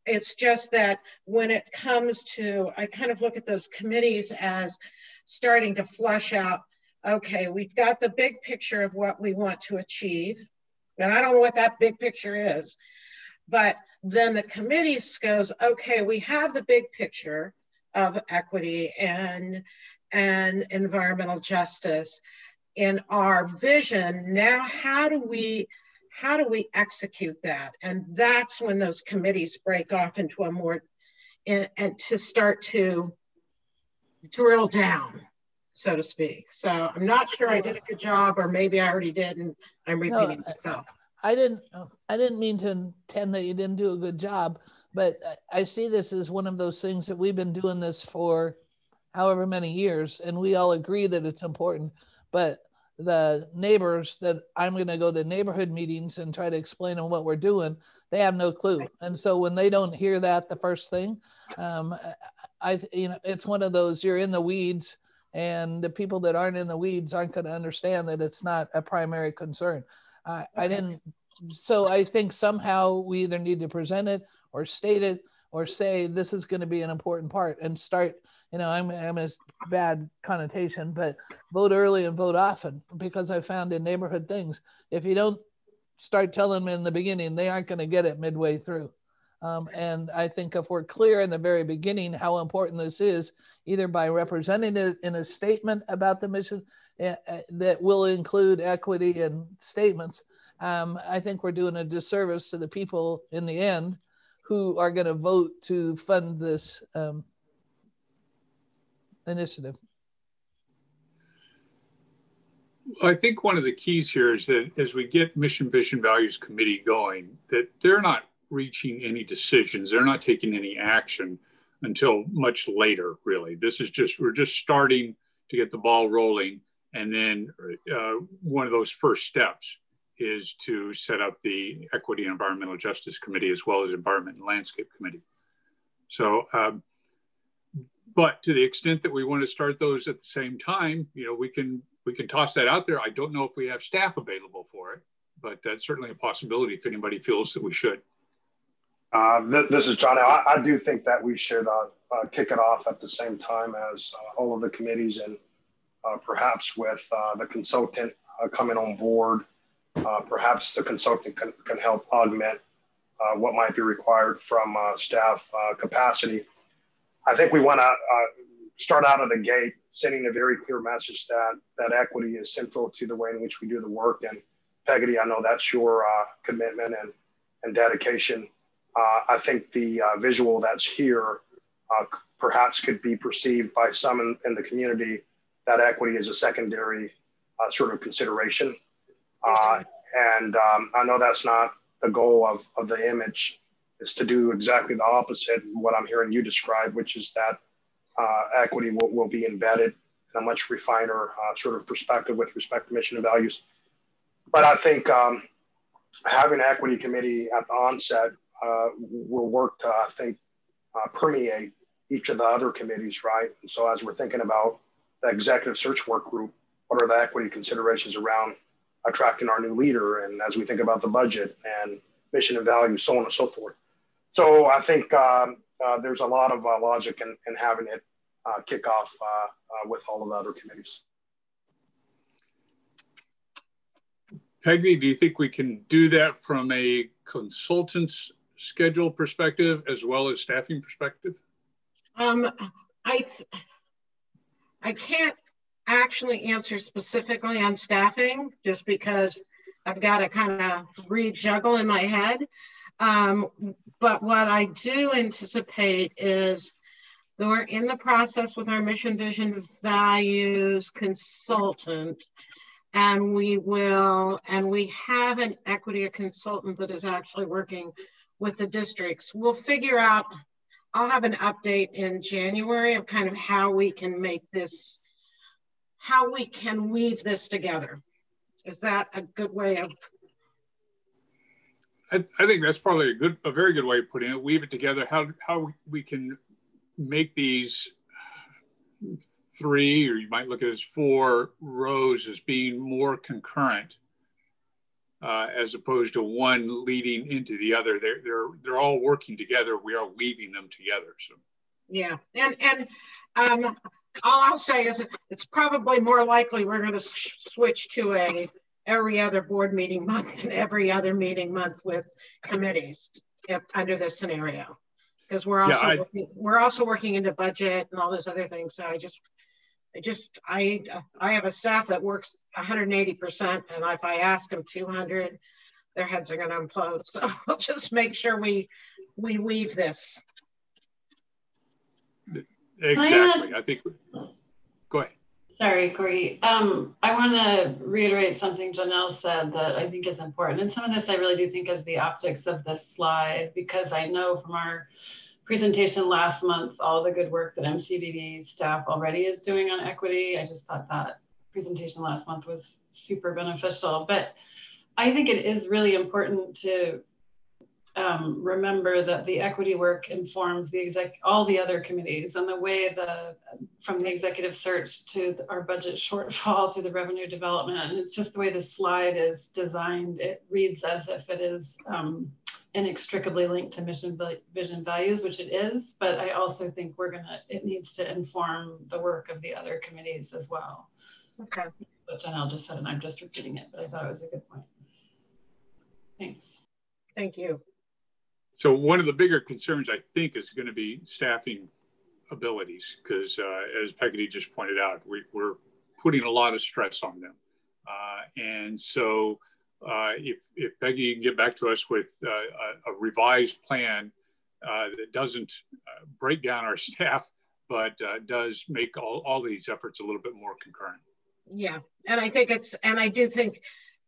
It's just that when it comes to, I kind of look at those committees as starting to flush out, okay, we've got the big picture of what we want to achieve. And I don't know what that big picture is, but then the committee goes, okay, we have the big picture of equity and environmental justice in our vision. Now, how do we how do we execute that? And that's when those committees break off into a more, and to start to drill down, so to speak. So I'm not sure I did a good job, or maybe I already did and I'm repeating myself. I didn't mean to intend that you didn't do a good job, but I see this as one of those things that we've been doing this for however many years, and we all agree that it's important. But the neighbors that I'm going to go to neighborhood meetings and try to explain them what we're doing, they have no clue. And so when they don't hear that the first thing, it's one of those, you're in the weeds, and the people that aren't in the weeds aren't going to understand that it's not a primary concern. So I think somehow we either need to present it or state it or say this is going to be an important part, and start, I'm a bad connotation, but vote early and vote often, because I found in neighborhood things, if you don't start telling them in the beginning, they aren't going to get it midway through. And I think if we're clear in the very beginning how important this is, either by representing it in a statement about the mission that will include equity and statements, I think we're doing a disservice to the people in the end who are going to vote to fund this initiative. I think one of the keys here is that as we get Mission, Vision, Values Committee going, that they're not reaching any decisions. They're not taking any action until much later, really. This is we're just starting to get the ball rolling. And then one of those first steps is to set up the Equity and Environmental Justice Committee, as well as Environment and Landscape Committee. So, but to the extent that we want to start those at the same time, we can toss that out there. I don't know if we have staff available for it, but that's certainly a possibility if anybody feels that we should. This is John. I do think that we should kick it off at the same time as all of the committees, and perhaps with the consultant coming on board, perhaps the consultant can help augment what might be required from staff capacity. I think we want to start out of the gate sending a very clear message that equity is central to the way in which we do the work. And Peggy, I know that's your commitment and dedication. I think the visual that's here perhaps could be perceived by some in the community that equity is a secondary sort of consideration. And I know that's not the goal of the image. Is to do exactly the opposite, what I'm hearing you describe, which is that equity will be embedded in a much refiner sort of perspective with respect to mission and values. But I think having an equity committee at the onset will work to, I think, permeate each of the other committees, right? And so as we're thinking about the executive search work group, what are the equity considerations around attracting our new leader? And as we think about the budget and mission and values, so on and so forth. So I think there's a lot of logic in having it kick off with all of the other committees. Peggy, do you think we can do that from a consultant's schedule perspective as well as staffing perspective? I can't actually answer specifically on staffing, just because I've got to kind of rejuggle in my head. But what I do anticipate is that we're in the process with our mission, vision, values consultant, and we have an equity consultant that is actually working with the districts. We'll figure out, I'll have an update in January of kind of how we can make this, how we can weave this together. Is that a good way of? I think that's probably a very good way of putting it. Weave it together. How we can make these 3, or you might look at it as 4 rows as being more concurrent, as opposed to one leading into the other. They're all working together. We are weaving them together. So yeah, and all I'll say is it's probably more likely we're going to switch to every other board meeting month and every other meeting month with committees under this scenario, because we're also working into budget and all those other things. So I have a staff that works 180%, and if I ask them 200, their heads are going to implode. So we'll just make sure we weave this. Exactly. I think. Go ahead. Sorry, Corey. I want to reiterate something Janelle said that I think is important. And some of this I really do think is the optics of this slide, because I know from our presentation last month, all the good work that MCDD staff already is doing on equity. I just thought that presentation last month was super beneficial. But I think it is really important to remember that the equity work informs all the other committees, and the way from the executive search to our budget shortfall to the revenue development. And it's just the way the slide is designed. It reads as if it is inextricably linked to mission, vision, values, which it is. But I also think it needs to inform the work of the other committees as well. Okay. What Janelle just said, and I'm just repeating it, but I thought it was a good point. Thanks. Thank you. So one of the bigger concerns, I think, is going to be staffing abilities, because as Peggy just pointed out, we're putting a lot of stress on them. And so if Peggy can get back to us with a revised plan that doesn't break down our staff, but does make all these efforts a little bit more concurrent. Yeah, and I think I do think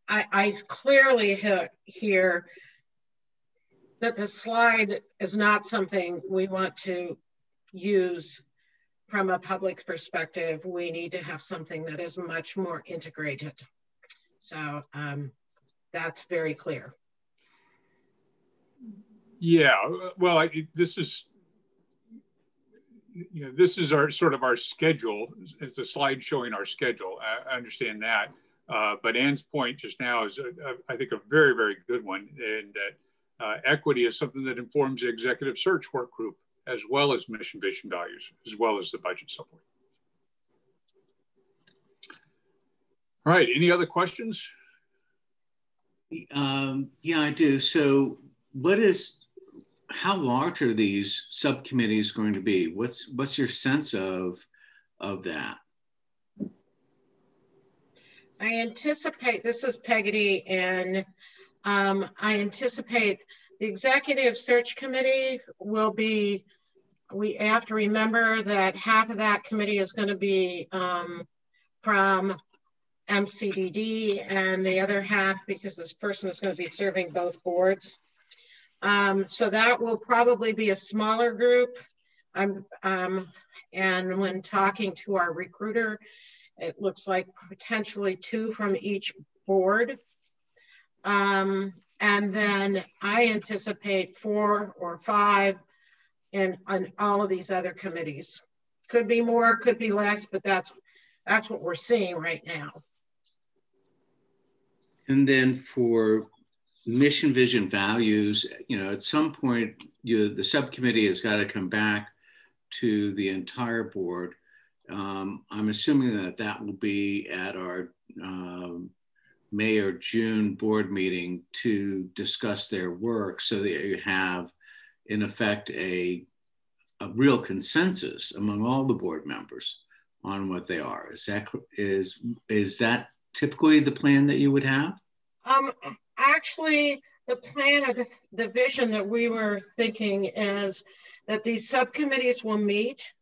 I clearly hear that the slide is not something we want to use from a public perspective. We need to have something that is much more integrated. So that's very clear. Yeah, well, this is our sort of our schedule. It's a slide showing our schedule. I understand that. But Ann's point just now is, I think, a very, very good one, and that equity is something that informs the executive search work group, as well as mission, vision, values, as well as the budget support. All right, any other questions? Yeah, I do. So how large are these subcommittees going to be? What's your sense of that? I anticipate, this is Peggy, and I anticipate the executive search committee will be, we have to remember that half of that committee is going to be from MCDD, and the other half, because this person is going to be serving both boards. So that will probably be a smaller group. And when talking to our recruiter, it looks like potentially 2 from each board. And then I anticipate 4 or 5 on all of these other committees. Could be more, could be less, but that's what we're seeing right now. And then for mission, vision, values, at some point, the subcommittee has got to come back to the entire board. I'm assuming that will be at our May or June board meeting to discuss their work, so that you have, in effect, a real consensus among all the board members on what they are. Is that typically the plan that you would have? Actually, the plan or the vision that we were thinking is that these subcommittees will meet,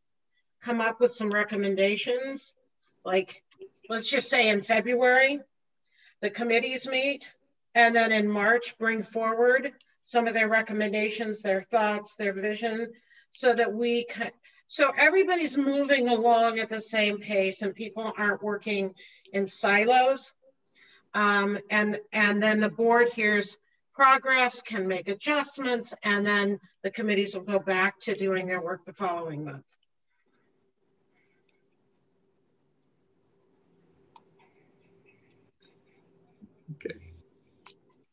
come up with some recommendations, like let's just say in February, the committees meet, and then in March bring forward some of their recommendations, their thoughts, their vision, so that so everybody's moving along at the same pace and people aren't working in silos. And then the board hears progress, can make adjustments, and then the committees will go back to doing their work the following month. Okay.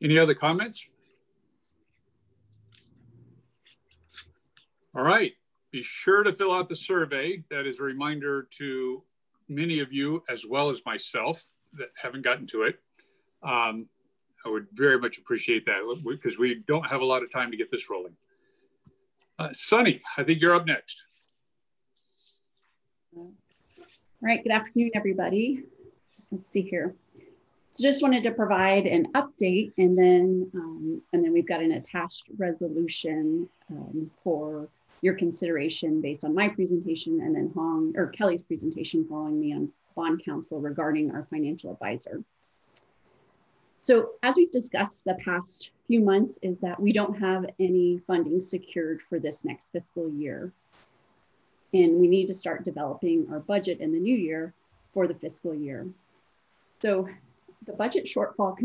Any other comments? All right. Be sure to fill out the survey. That is a reminder to many of you, as well as myself, that haven't gotten to it. I would very much appreciate that, because we don't have a lot of time to get this rolling. Sunny, I think you're up next. All right, good afternoon, everybody. Let's see here. So just wanted to provide an update, and then we've got an attached resolution for your consideration based on my presentation, and then Kelly's presentation following me on bond counsel regarding our financial advisor. So as we've discussed the past few months is that we don't have any funding secured for this next fiscal year. And we need to start developing our budget in the new year for the fiscal year. So the Budget Shortfall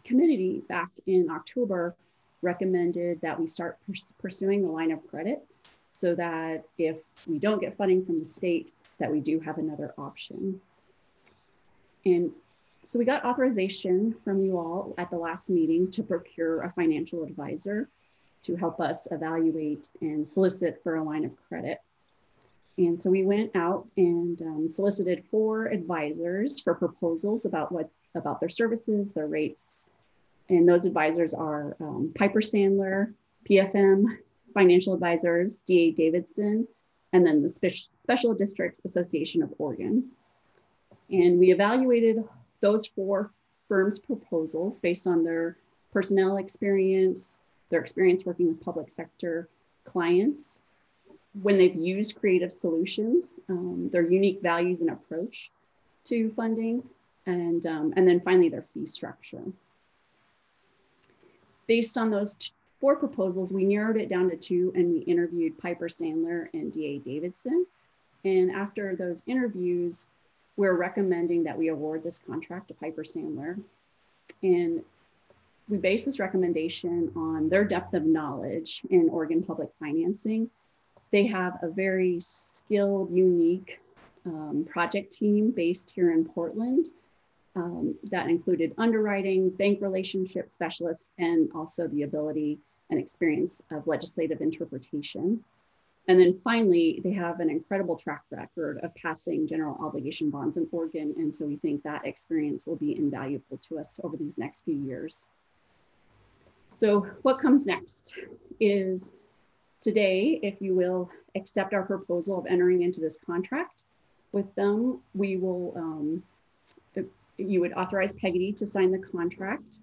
Committee back in October recommended that we start pursuing a line of credit so that if we don't get funding from the state, that we do have another option. And so we got authorization from you all at the last meeting to procure a financial advisor to help us evaluate and solicit for a line of credit. And so we went out and solicited 4 advisors for proposals about their services, their rates. And those advisors are Piper Sandler, PFM, Financial Advisors, D.A. Davidson, and then the Special Districts Association of Oregon. And we evaluated those 4 firms' proposals based on their personnel experience, their experience working with public sector clients, when they've used creative solutions, their unique values and approach to funding, and then finally their fee structure. Based on those 4 proposals, we narrowed it down to 2, and we interviewed Piper Sandler and D.A. Davidson. And after those interviews, we're recommending that we award this contract to Piper Sandler. And we base this recommendation on their depth of knowledge in Oregon public financing. They have a very skilled, unique project team based here in Portland that included underwriting, bank relationship specialists, and also the ability and experience of legislative interpretation. And then finally, they have an incredible track record of passing general obligation bonds in Oregon. And so we think that experience will be invaluable to us over these next few years. So what comes next is today, if you will accept our proposal of entering into this contract with them, we will, you would authorize Peggy to sign the contract,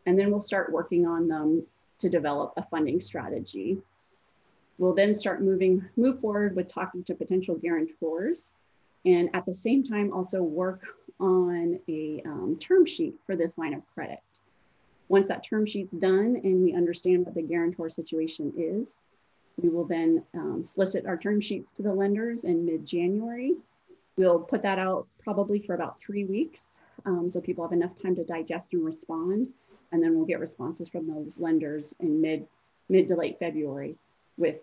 and then we'll start working on them to develop a funding strategy. We'll then start move forward with talking to potential guarantors, and at the same time also work on a term sheet for this line of credit. Once that term sheet's done and we understand what the guarantor situation is, we will then solicit our term sheets to the lenders in mid-January. We'll put that out probably for about 3 weeks, so people have enough time to digest and respond, and then we'll get responses from those lenders in mid to late February with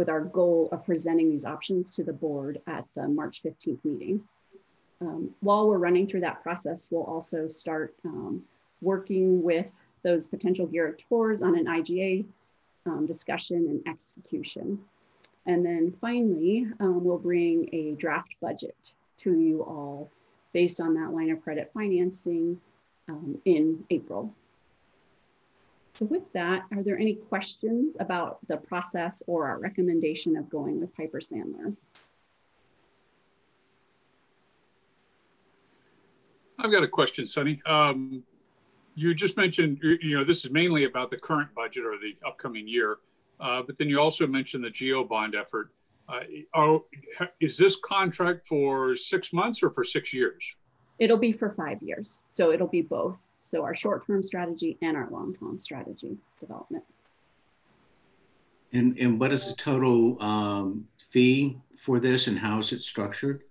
our goal of presenting these options to the board at the March 15th meeting. While we're running through that process, we'll also start working with those potential guarantors on an IGA discussion and execution. And then finally, we'll bring a draft budget to you all based on that line of credit financing in April. So with that, are there any questions about the process or our recommendation of going with Piper Sandler? I've got a question, Sunny. You just mentioned, this is mainly about the current budget or the upcoming year, but then you also mentioned the GO bond effort. Is this contract for 6 months or for 6 years? It'll be for 5 years. So it'll be both. So our short-term strategy and our long-term strategy development. And what is the total fee for this, and how is it structured?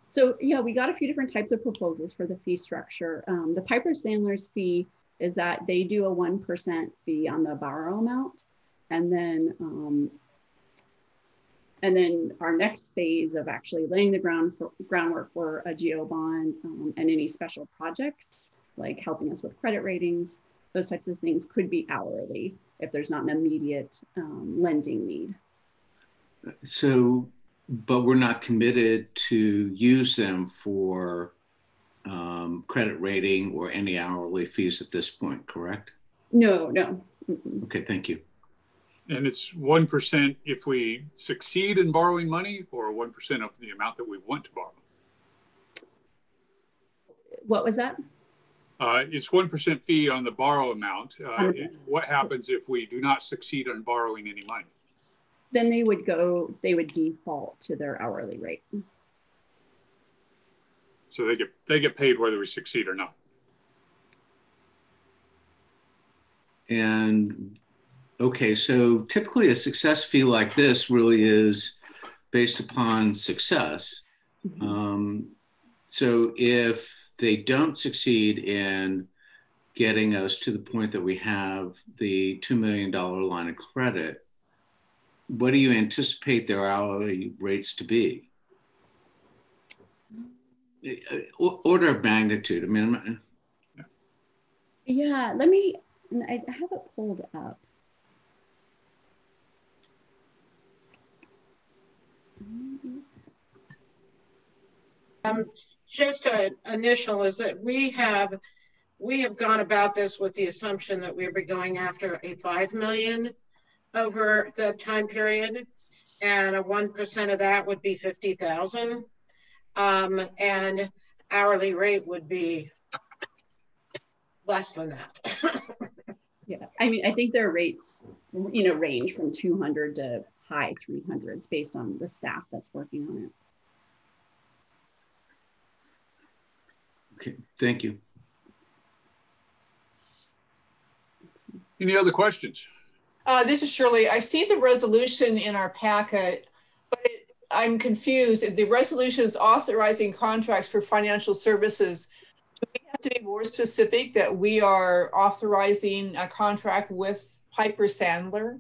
So yeah, we got a few different types of proposals for the fee structure. The Piper Sandler's fee is that they do a 1% fee on the borrow amount. And then our next phase of actually laying the groundwork for a GO bond and any special projects, like helping us with credit ratings, those types of things could be hourly if there's not an immediate lending need. So, but we're not committed to use them for credit rating or any hourly fees at this point, correct? No, no. Mm-mm. Okay, thank you. And it's 1% if we succeed in borrowing money, or 1% of the amount that we want to borrow? What was that? It's 1% fee on the borrow amount. What happens if we do not succeed on borrowing any money? Then they would default to their hourly rate. So they get paid whether we succeed or not. And okay, so typically a success fee like this really is based upon success. So if they don't succeed in getting us to the point that we have the $2 million line of credit, what do you anticipate their hourly rates to be? Order of magnitude. I mean, yeah, I have it pulled up. Just an initial is that we have gone about this with the assumption that we would be going after a 5 million over the time period, and a 1% of that would be 50,000, and hourly rate would be less than that. Yeah, I mean, I think their rates, range from 200 to high 300s based on the staff that's working on it. okay, thank you. Any other questions? This is Shirley. I see the resolution in our packet, but I'm confused. The resolution is authorizing contracts for financial services. Do we have to be more specific that we are authorizing a contract with Piper Sandler?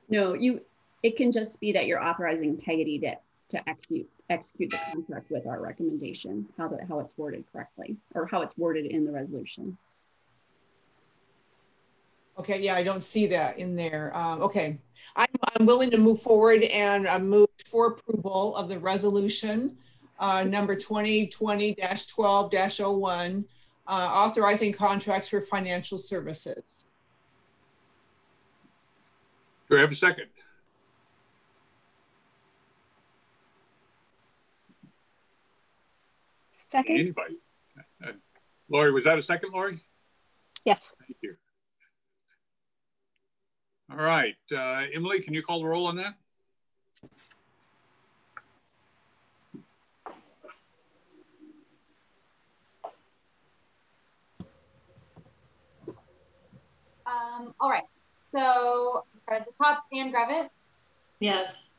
No, it can just be that you're authorizing Peggotty to execute the contract with our recommendation, how it's worded correctly, or how it's worded in the resolution. Okay, yeah, I don't see that in there. Okay, I'm willing to move forward and move for approval of the resolution number 2020-12-01, authorizing contracts for financial services. Do I have a second? Second. Anybody? Lori, was that a second, Lori? Yes. Thank you. All right, Emily, can you call the roll on that? All right, so start at the top. Ann Grevitt. Yes.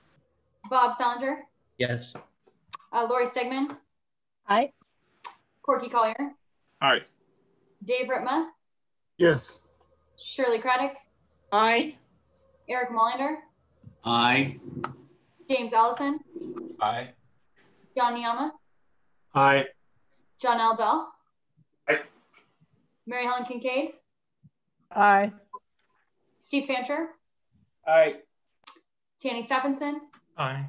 Bob Salinger. Yes. Lori Stegman. Aye. Corky Collier. Aye. Dave Ritma. Yes. Shirley Craddock. Aye. Eric Mullender. Aye. James Allison. Aye. John Niama. Aye. John L. Bell. Aye. Mary Helen Kincaid. Aye. Steve Fancher. Aye. Tanny Stephenson. Aye.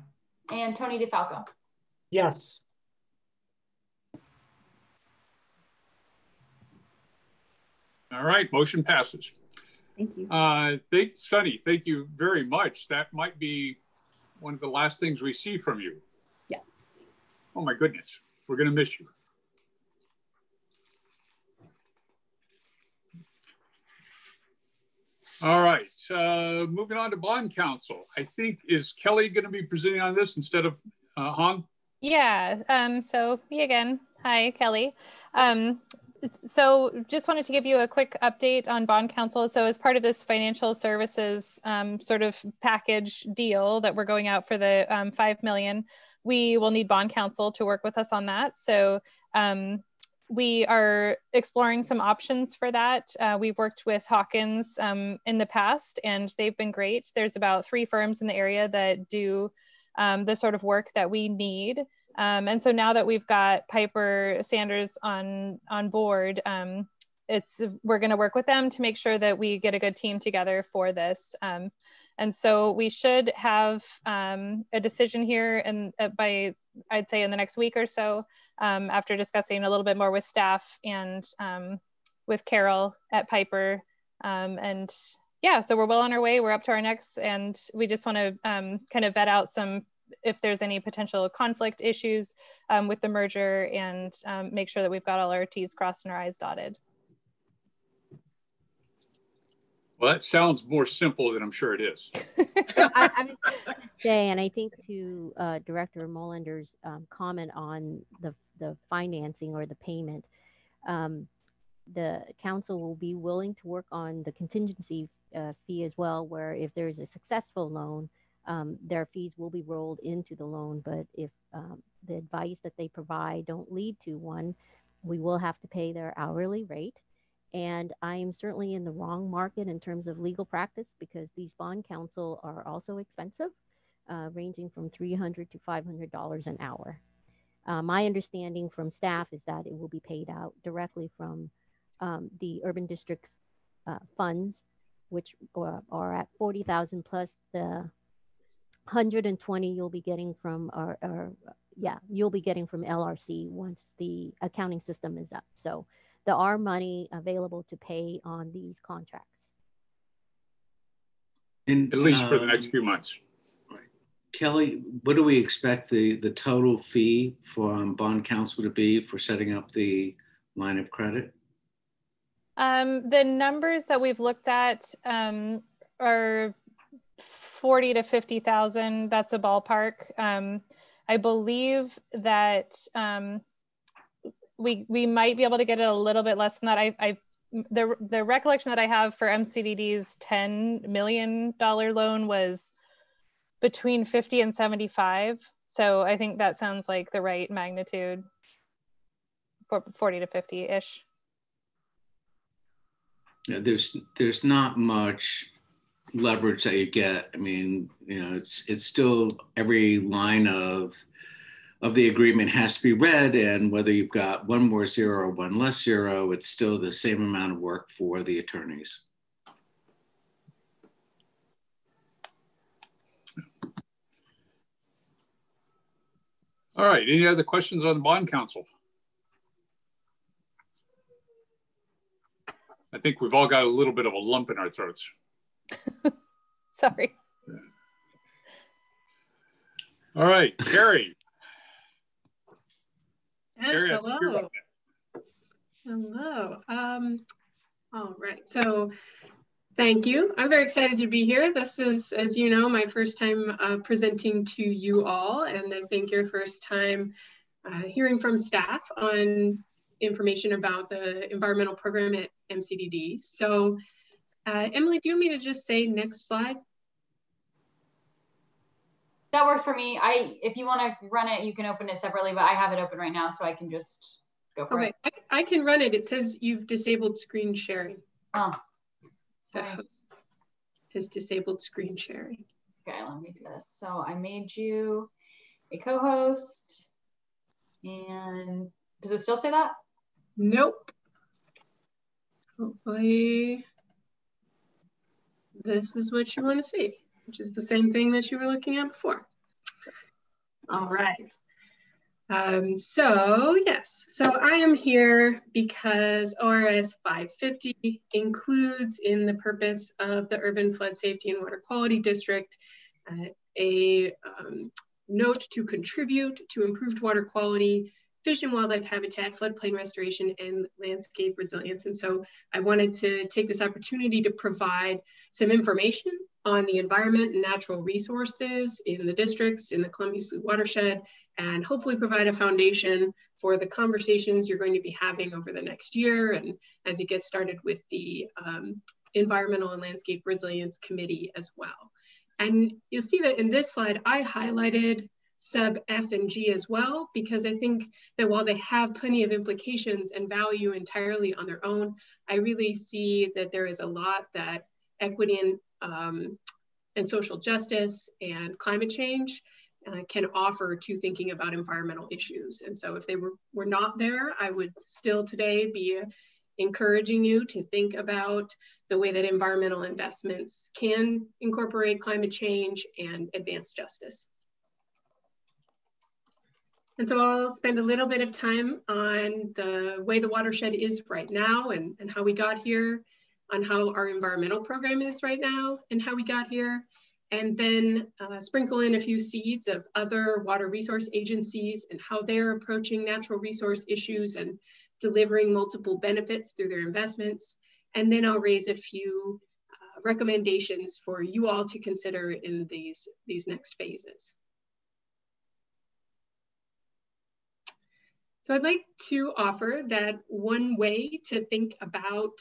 And Tony DeFalco. Yes. All right, motion passes. Thank you. Sunny, thank you very much. That might be one of the last things we see from you. Yeah. Oh my goodness, we're gonna miss you. All right, moving on to bond counsel. I think, is Kelly gonna be presenting on this instead of Han? Yeah, so me again. Hi, Kelly. So just wanted to give you a quick update on bond counsel. So as part of this financial services sort of package deal that we're going out for the 5 million, we will need bond counsel to work with us on that. So we are exploring some options for that. We've worked with Hawkins in the past, and they've been great. There's about 3 firms in the area that do the sort of work that we need. And so now that we've got Piper Sanders on board, we're going to work with them to make sure that we get a good team together for this. And so we should have a decision here by, I'd say, in the next week or so, after discussing a little bit more with staff and with Carol at Piper. And yeah, so we're well on our way. We're up to our necks, and we just want to kind of vet out some if there's any potential conflict issues with the merger, and make sure that we've got all our T's crossed and our I's dotted. Well, that sounds more simple than I'm sure it is. I was just going to say, and I think to Director Molender's comment on the financing or the payment, the council will be willing to work on the contingency fee as well, where if there's a successful loan, their fees will be rolled into the loan. But if the advice that they provide don't lead to one, we will have to pay their hourly rate. And I'm certainly in the wrong market in terms of legal practice, because these bond counsel are also expensive, ranging from $300 to $500 an hour. My understanding from staff is that it will be paid out directly from the urban district's funds, which are at 40,000 plus the 120 you'll be getting from you'll be getting from LRC once the accounting system is up. So there are money available to pay on these contracts. At least for the next few months. Right. Kelly, what do we expect the total fee for bond counsel to be for setting up the line of credit? The numbers that we've looked at are 40 to 50,000. That's a ballpark. I believe that we might be able to get it a little bit less than that. The recollection that I have for MCDD's $10 million loan was between 50 and 75. So I think that sounds like the right magnitude for 40 to 50-ish. Yeah, there's not much leverage that you get. I mean, it's still every line of the agreement has to be read, and whether you've got one more zero or one less zero, it's still the same amount of work for the attorneys. All right, any other questions on the bond counsel? I think we've all got a little bit of a lump in our throats. Sorry. Yeah. All right, Carrie. Yes, Carrie, hello. Hello. All right, so thank you. I'm very excited to be here. This is, as you know, my first time presenting to you all, and I think your first time hearing from staff on information about the environmental program at MCDD. So Emily, do you want me to just say next slide? That works for me. If you want to run it, you can open it separately, but I have it open right now, so I can just go for it. I can run it. It says you've disabled screen sharing. Oh. So has disabled screen sharing. Okay, let me do this. So I made you a co-host, and does it still say that? Nope. Hopefully this is what you want to see, which is the same thing that you were looking at before. All right. So yes, so I am here because ORS 550 includes in the purpose of the Urban Flood Safety and Water Quality District a note to contribute to improved water quality, fish and wildlife habitat, floodplain restoration, and landscape resilience. And so I wanted to take this opportunity to provide some information on the environment and natural resources in the districts in the Columbia Slough Watershed, and hopefully provide a foundation for the conversations you're going to be having over the next year, and as you get started with the Environmental and Landscape Resilience Committee as well. And you'll see that in this slide, I highlighted sub F and G as well, because I think that while they have plenty of implications and value entirely on their own, I really see that there is a lot that equity and social justice and climate change can offer to thinking about environmental issues. And so if they were not there, I would still today be encouraging you to think about the way that environmental investments can incorporate climate change and advance justice. And so I'll spend a little bit of time on the way the watershed is right now and how we got here, on how our environmental program is right now and how we got here, and then sprinkle in a few seeds of other water resource agencies and how they're approaching natural resource issues and delivering multiple benefits through their investments. And then I'll raise a few recommendations for you all to consider in these next phases. So I'd like to offer that one way to think about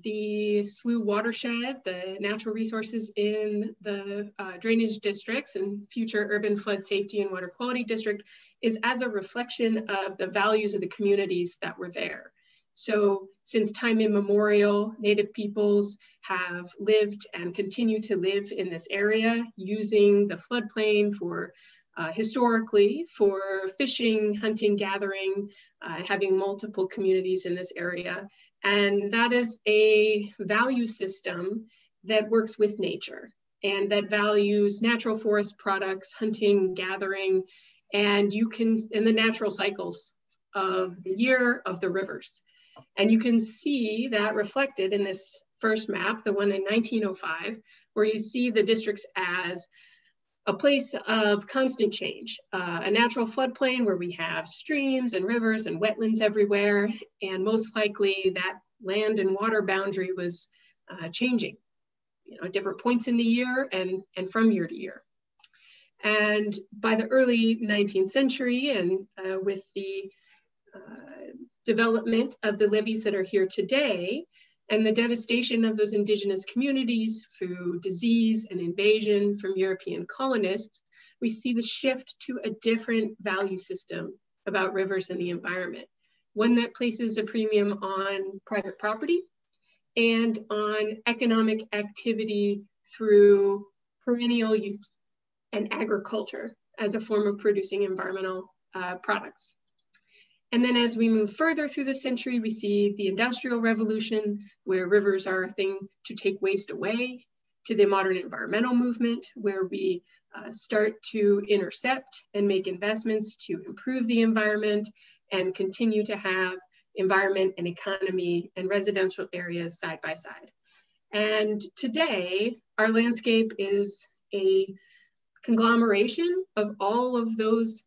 the slough watershed, the natural resources in the drainage districts and future urban flood safety and water quality district is as a reflection of the values of the communities that were there. So since time immemorial, Native peoples have lived and continue to live in this area using the floodplain for historically for fishing, hunting, gathering, having multiple communities in this area. And that is a value system that works with nature and that values natural forest products, hunting, gathering, and the natural cycles of the year of the rivers. And you can see that reflected in this first map, the one in 1905, where you see the districts as a place of constant change, a natural floodplain where we have streams and rivers and wetlands everywhere, and most likely that land and water boundary was changing, at different points in the year and from year to year. And by the early 19th century, and with the development of the levees that are here today, and the devastation of those indigenous communities through disease and invasion from European colonists, we see the shift to a different value system about rivers and the environment. One that places a premium on private property and on economic activity through perennial use and agriculture as a form of producing environmental products. And then as we move further through the century, we see the Industrial Revolution, where rivers are a thing to take waste away, to the modern environmental movement, where we start to intercept and make investments to improve the environment and continue to have environment and economy and residential areas side by side. And today, our landscape is a conglomeration of all of those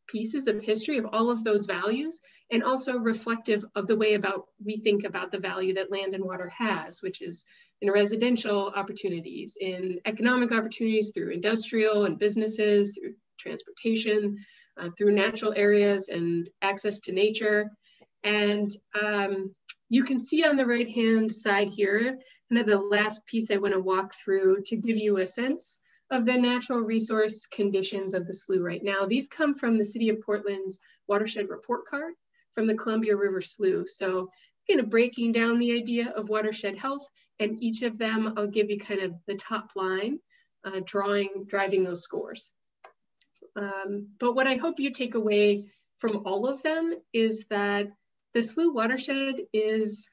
pieces of history, of all of those values, and also reflective of the way we think about the value that land and water has, which is in residential opportunities, in economic opportunities through industrial and businesses, through transportation, through natural areas and access to nature. And you can see on the right-hand side here, kind of the last piece I want to walk through to give you a sense of the natural resource conditions of the slough right now. These come from the City of Portland's Watershed Report Card from the Columbia River Slough. So kind of breaking down the idea of watershed health, and each of them, I'll give you kind of the top line, driving those scores. But what I hope you take away from all of them is that the slough watershed is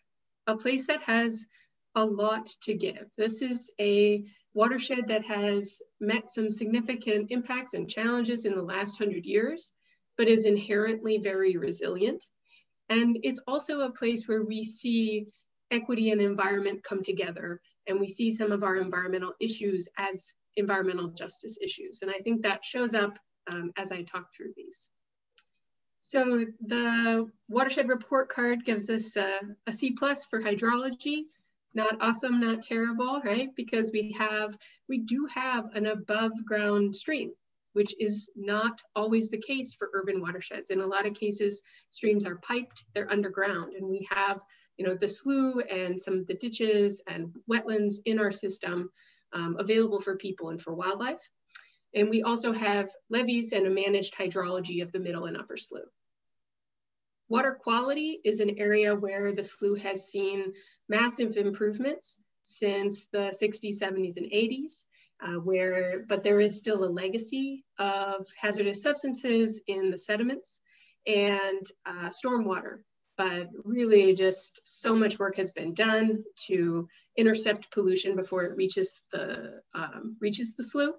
a place that has a lot to give. This is a watershed that has met some significant impacts and challenges in the last 100 years, but is inherently very resilient. And it's also a place where we see equity and environment come together, and we see some of our environmental issues as environmental justice issues. And I think that shows up as I talk through these. So the Watershed Report Card gives us a C+ for hydrology. Not awesome, not terrible, right? Because we do have an above ground stream, which is not always the case for urban watersheds. In a lot of cases, streams are piped, they're underground, and we have, the slough and some of the ditches and wetlands in our system available for people and for wildlife. And we also have levees and a managed hydrology of the middle and upper slough. Water quality is an area where the slough has seen massive improvements since the 60s, 70s, and 80s, but there is still a legacy of hazardous substances in the sediments and stormwater. But really just so much work has been done to intercept pollution before it reaches the slough.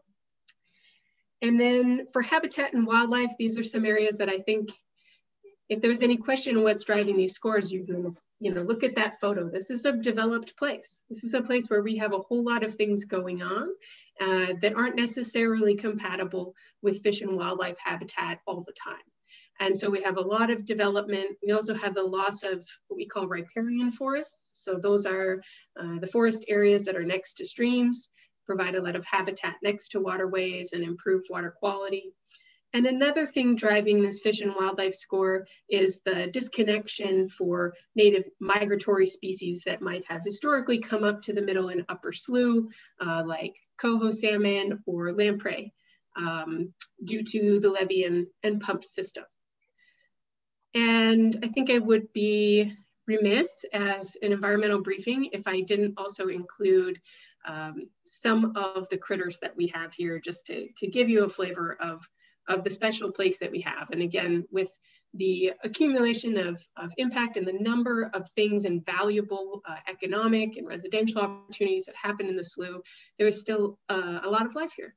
And then for habitat and wildlife, these are some areas that I think if there's any question on what's driving these scores, you're going to you know, look at that photo. This is a developed place. This is a place where we have a whole lot of things going on that aren't necessarily compatible with fish and wildlife habitat all the time. And so we have a lot of development. We also have the loss of what we call riparian forests. So those are the forest areas that are next to streams, provide a lot of habitat next to waterways and improve water quality. And another thing driving this fish and wildlife score is the disconnection for native migratory species that might have historically come up to the middle and upper slough, like coho salmon or lamprey, due to the levee and pump system. And I think I would be remiss as an environmental briefing if I didn't also include some of the critters that we have here, just to give you a flavor of the special place that we have. And again, with the accumulation of impact and the number of things and valuable economic and residential opportunities that happen in the slough, there is still a lot of life here.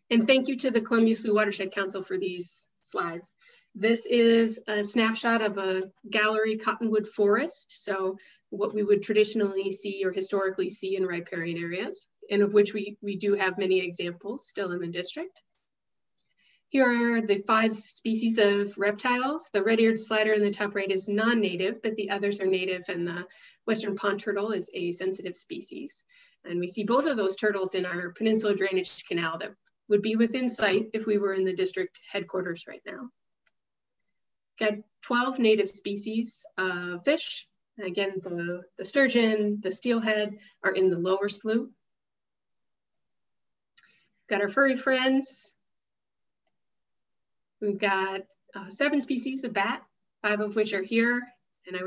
And thank you to the Columbia Slough Watershed Council for these slides. This is a snapshot of a gallery cottonwood forest. So what we would traditionally see or historically see in riparian areas, and of which we do have many examples still in the district. Here are the 5 species of reptiles. The red-eared slider in the top right is non-native, but the others are native, and the western pond turtle is a sensitive species. And we see both of those turtles in our peninsula drainage canal that would be within sight if we were in the district headquarters right now. Got 12 native species of fish. Again, the sturgeon, the steelhead are in the lower slough. Got our furry friends. We've got 7 species of bat, 5 of which are here, and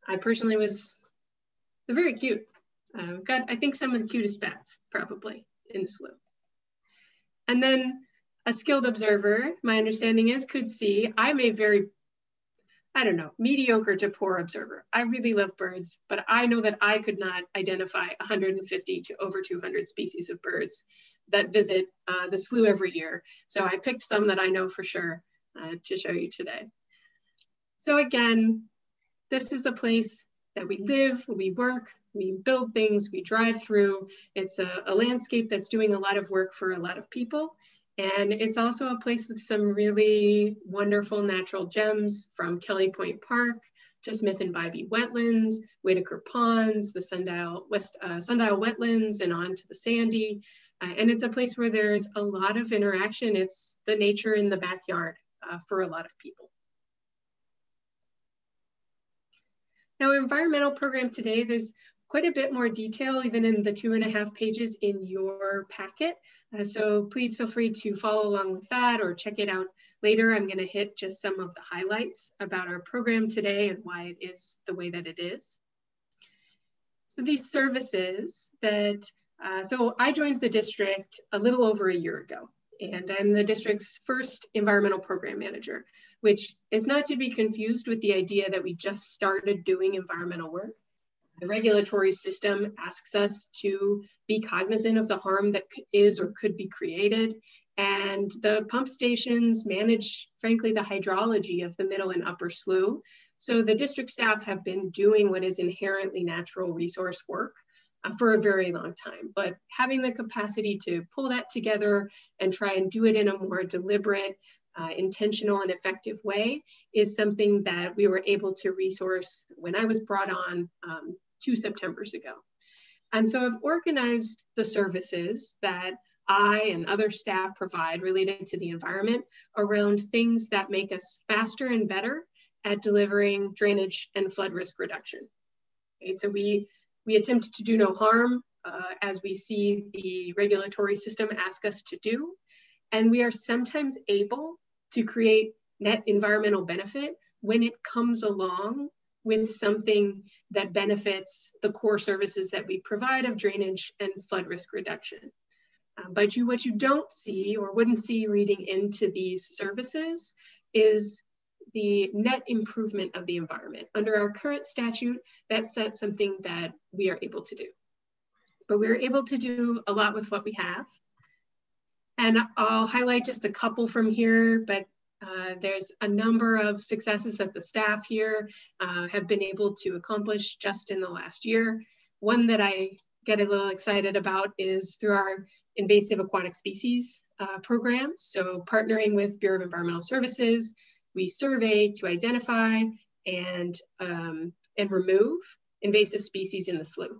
I personally they're very cute. We've got, I think, some of the cutest bats probably in the slough. And then a skilled observer, my understanding is, could see, I'm a very, I don't know, mediocre to poor observer. I really love birds, but I know that I could not identify 150 to over 200 species of birds that visit the slough every year. So I picked some that I know for sure to show you today. So again, this is a place that we live, we work, we build things, we drive through. It's a landscape that's doing a lot of work for a lot of people. And it's also a place with some really wonderful natural gems, from Kelly Point Park to Smith and Bybee Wetlands, Whitaker Ponds, the Sundial Wetlands, and on to the Sandy. And it's a place where there's a lot of interaction. It's the nature in the backyard for a lot of people. Now, our environmental program today, there's quite a bit more detail, even in the 2.5 pages in your packet. So please feel free to follow along with that or check it out later. I'm going to hit just some of the highlights about our program today and why it is the way that it is. So these services that, so I joined the district a little over a year ago, and I'm the district's first environmental program manager, which is not to be confused with the idea that we just started doing environmental work. The regulatory system asks us to be cognizant of the harm that is or could be created. And the pump stations manage, frankly, the hydrology of the middle and upper slough. So the district staff have been doing what is inherently natural resource work for a very long time. But having the capacity to pull that together and try and do it in a more deliberate, intentional and effective way is something that we were able to resource when I was brought on 2 Septembers ago. And so I've organized the services that I and other staff provide related to the environment around things that make us faster and better at delivering drainage and flood risk reduction. Okay, so we attempt to do no harm as we see the regulatory system ask us to do. And we are sometimes able to create net environmental benefit when it comes along with something that benefits the core services that we provide of drainage and flood risk reduction. But what you don't see or wouldn't see reading into these services is the net improvement of the environment. Under our current statute, that sets something that we are able to do. But we're able to do a lot with what we have. And I'll highlight just a couple from here, but There's a number of successes that the staff here have been able to accomplish just in the last year. One that I get a little excited about is through our invasive aquatic species program. So partnering with Bureau of Environmental Services, we survey to identify and remove invasive species in the slough.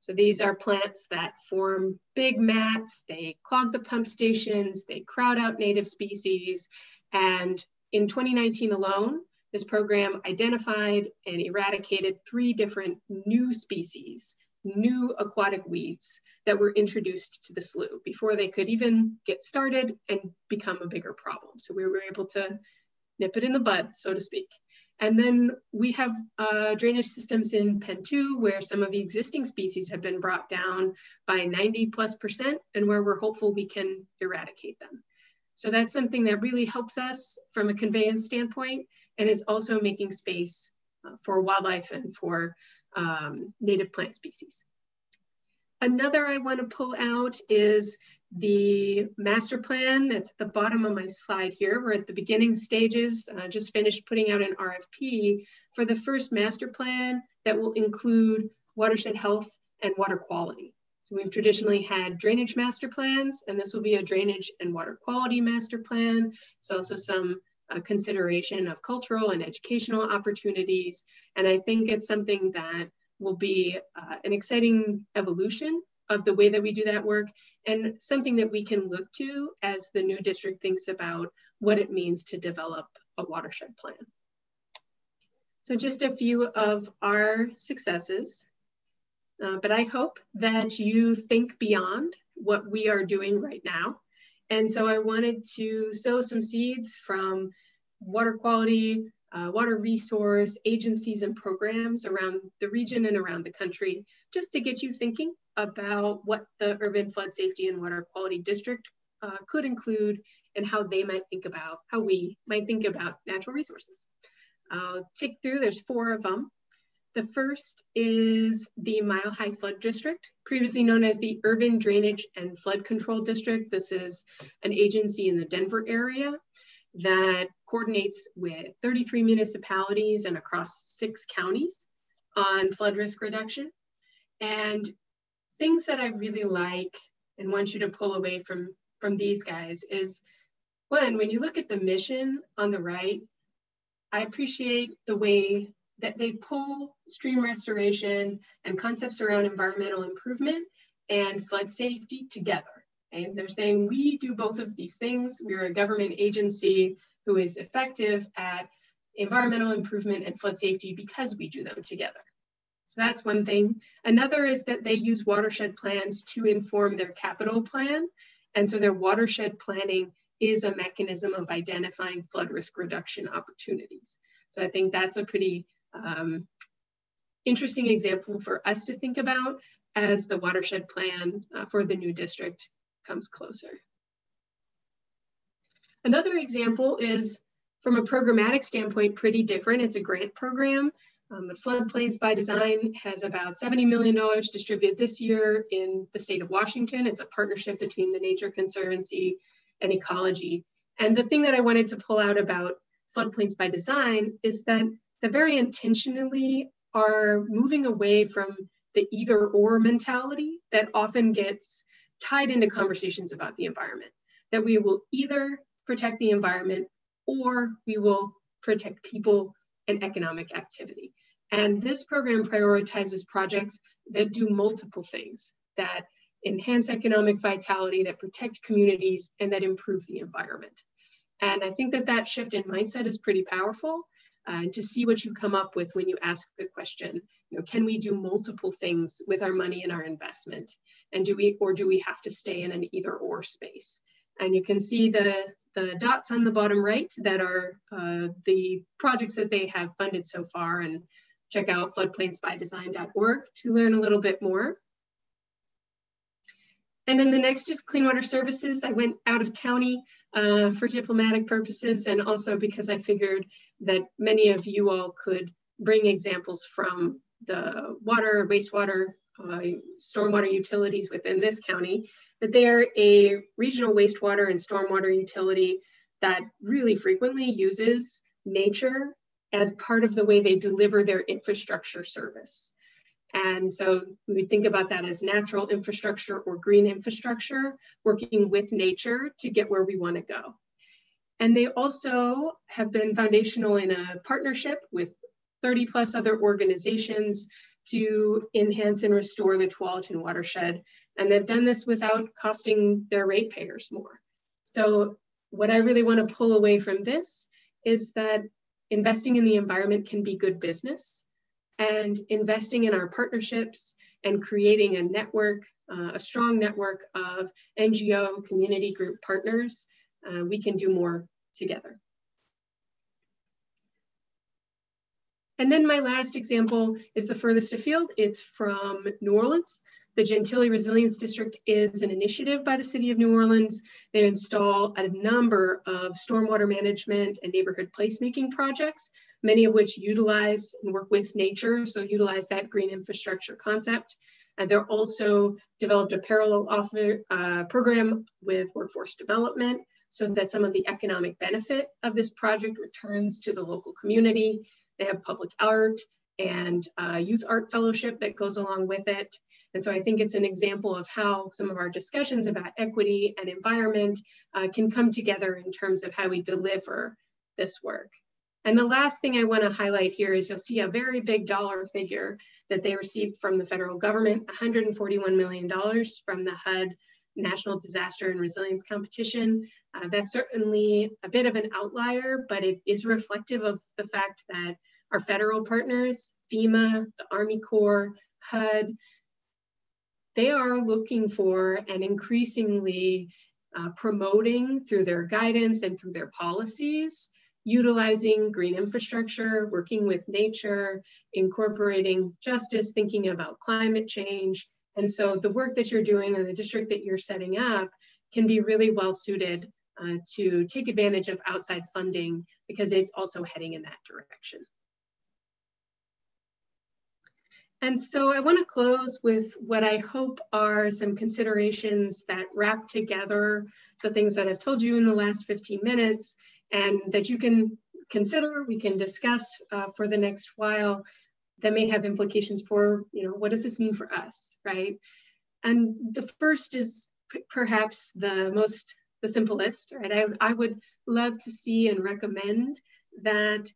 So these are plants that form big mats, they clog the pump stations, they crowd out native species. And in 2019 alone, this program identified and eradicated 3 different new species, new aquatic weeds that were introduced to the slough before they could even get started and become a bigger problem. So we were able to nip it in the bud, so to speak. And then we have drainage systems in Pen 2 where some of the existing species have been brought down by 90+% and where we're hopeful we can eradicate them. So that's something that really helps us from a conveyance standpoint and is also making space for wildlife and for native plant species. Another I want to pull out is the master plan that's at the bottom of my slide here. We're at the beginning stages, just finished putting out an RFP for the first master plan that will include watershed health and water quality. So we've traditionally had drainage master plans, and this will be a drainage and water quality master plan. There's also some consideration of cultural and educational opportunities. And I think it's something that will be an exciting evolution of the way that we do that work and something that we can look to as the new district thinks about what it means to develop a watershed plan. So just a few of our successes, but I hope that you think beyond what we are doing right now. And so I wanted to sow some seeds from water quality, water resource agencies and programs around the region and around the country, just to get you thinking about what the Urban Flood Safety and Water Quality District could include and how they might think about, how we might think about natural resources. I'll tick through, there's 4 of them. The first is the Mile High Flood District, previously known as the Urban Drainage and Flood Control District. This is an agency in the Denver area that coordinates with 33 municipalities and across 6 counties on flood risk reduction. And things that I really like and want you to pull away from these guys is, one, when you look at the mission on the right, I appreciate the way that they pull stream restoration and concepts around environmental improvement and flood safety together. And they're saying we do both of these things. We're a government agency who is effective at environmental improvement and flood safety because we do them together. So that's one thing. Another is that they use watershed plans to inform their capital plan. And so their watershed planning is a mechanism of identifying flood risk reduction opportunities. So I think that's a pretty interesting example for us to think about as the watershed plan for the new district comes closer. Another example is from a programmatic standpoint, pretty different. It's a grant program. The Floodplains by Design has about $70 million distributed this year in the state of Washington. It's a partnership between the Nature Conservancy and Ecology. And the thing that I wanted to pull out about Floodplains by Design is that they very intentionally are moving away from the either or mentality that often gets tied into conversations about the environment, that we will either protect the environment or we will protect people and economic activity. And this program prioritizes projects that do multiple things, that enhance economic vitality, that protect communities, and that improve the environment. And I think that that shift in mindset is pretty powerful. To see what you come up with when you ask the question, can we do multiple things with our money and our investment? And do we have to stay in an either or space? And you can see the dots on the bottom right that are the projects that they have funded so far, and check out floodplainsbydesign.org to learn a little bit more. And then the next is Clean Water Services. I went out of county for diplomatic purposes, and also because I figured that many of you all could bring examples from the water, wastewater, stormwater utilities within this county, that they are a regional wastewater and stormwater utility that really frequently uses nature as part of the way they deliver their infrastructure service. And so we think about that as natural infrastructure or green infrastructure, working with nature to get where we want to go. And they also have been foundational in a partnership with 30 plus other organizations to enhance and restore the Tualatin watershed. And they've done this without costing their ratepayers more. So what I really want to pull away from this is that investing in the environment can be good business, and investing in our partnerships and creating a network, a strong network of NGO community group partners, we can do more together. And then my last example is the furthest afield. It's from New Orleans. The Gentilly Resilience District is an initiative by the City of New Orleans. They install a number of stormwater management and neighborhood placemaking projects, many of which utilize and work with nature, so utilize that green infrastructure concept. And they're also developed a parallel program with workforce development so that some of the economic benefit of this project returns to the local community. They have public art and youth art fellowship that goes along with it. And so I think it's an example of how some of our discussions about equity and environment can come together in terms of how we deliver this work. And the last thing I want to highlight here is you'll see a very big dollar figure that they received from the federal government, $141 million from the HUD National Disaster and Resilience Competition. That's certainly a bit of an outlier, but it is reflective of the fact that our federal partners, FEMA, the Army Corps, HUD, they are looking for and increasingly promoting through their guidance and through their policies, utilizing green infrastructure, working with nature, incorporating justice, thinking about climate change. And so the work that you're doing in the district that you're setting up can be really well suited to take advantage of outside funding because it's also heading in that direction. And so I want to close with what I hope are some considerations that wrap together the things that I've told you in the last 15 minutes and that you can consider, we can discuss for the next while that may have implications for, what does this mean for us, right? And the first is perhaps the simplest, right? I would love to see and recommend that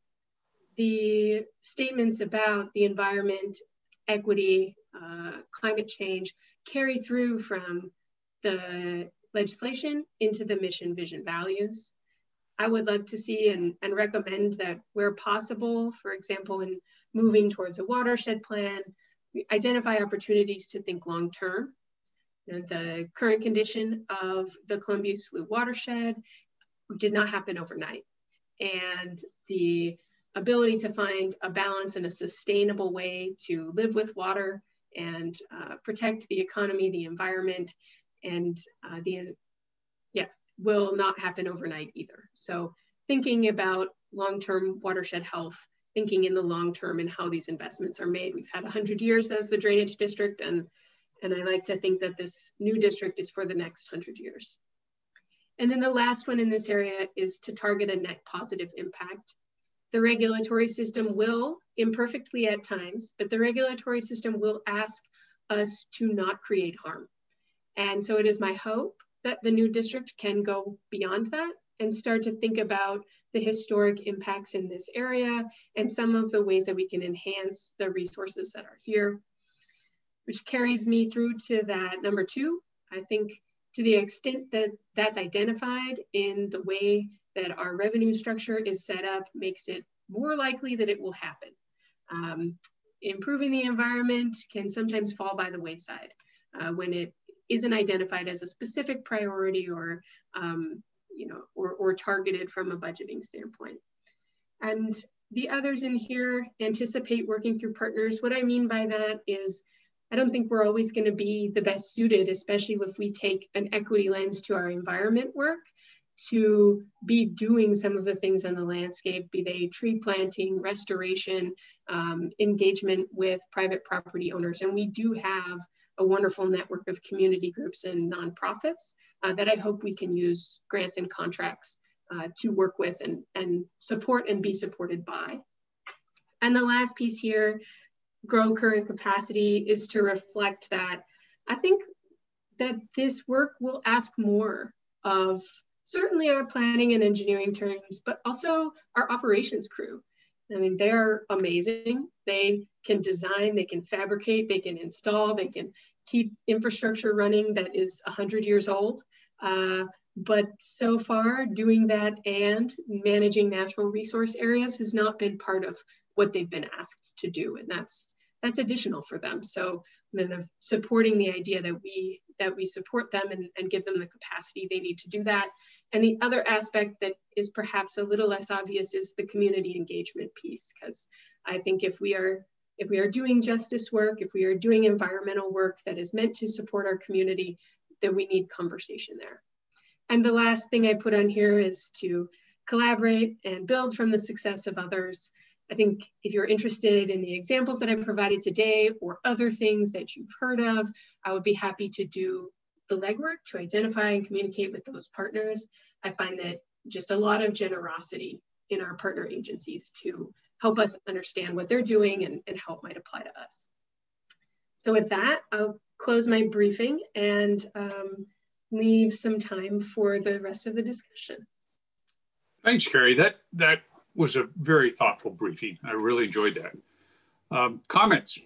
the statements about the environment, equity, climate change carry through from the legislation into the mission, vision, values. I would love to see and recommend that where possible, for example, in moving towards a watershed plan, we identify opportunities to think long-term. The current condition of the Columbia Slough watershed did not happen overnight. And the ability to find a balance and a sustainable way to live with water and protect the economy, the environment, and will not happen overnight either. So thinking about long-term watershed health, thinking in the long term and how these investments are made. We've had 100 years as the drainage district, and I like to think that this new district is for the next 100 years. And then the last one in this area is to target a net positive impact. The regulatory system will, imperfectly at times, but the regulatory system will ask us to not create harm. And so it is my hope that the new district can go beyond that and start to think about the historic impacts in this area and some of the ways that we can enhance the resources that are here, which carries me through to that number two. I think to the extent that that's identified in the way that our revenue structure is set up makes it more likely that it will happen. Improving the environment can sometimes fall by the wayside when it isn't identified as a specific priority or targeted from a budgeting standpoint. And the others in here anticipate working through partners. What I mean by that is I don't think we're always going to be the best suited, especially if we take an equity lens to our environment work, to be doing some of the things on the landscape, be they tree planting, restoration, engagement with private property owners. And we do have a wonderful network of community groups and nonprofits that I hope we can use grants and contracts to work with and support and be supported by. And the last piece here, grow current capacity, is to reflect that I think that this work will ask more of certainly our planning and engineering teams, but also our operations crew. I mean, they're amazing. They can design, they can fabricate, they can install, they can keep infrastructure running that is 100 years old. But so far, doing that and managing natural resource areas has not been part of what they've been asked to do, and that's additional for them. So I'm kind of supporting the idea that we support them and give them the capacity they need to do that. And the other aspect that is perhaps a little less obvious is the community engagement piece, because I think if we are doing justice work, if we are doing environmental work that is meant to support our community, then we need conversation there. And the last thing I put on here is to collaborate and build from the success of others. I think if you're interested in the examples that I provided today or other things that you've heard of, I would be happy to do the legwork to identify and communicate with those partners. I find that just a lot of generosity in our partner agencies to help us understand what they're doing and how it might apply to us. So with that, I'll close my briefing and leave some time for the rest of the discussion. Thanks, Carrie. That was a very thoughtful briefing. I really enjoyed that. Comments?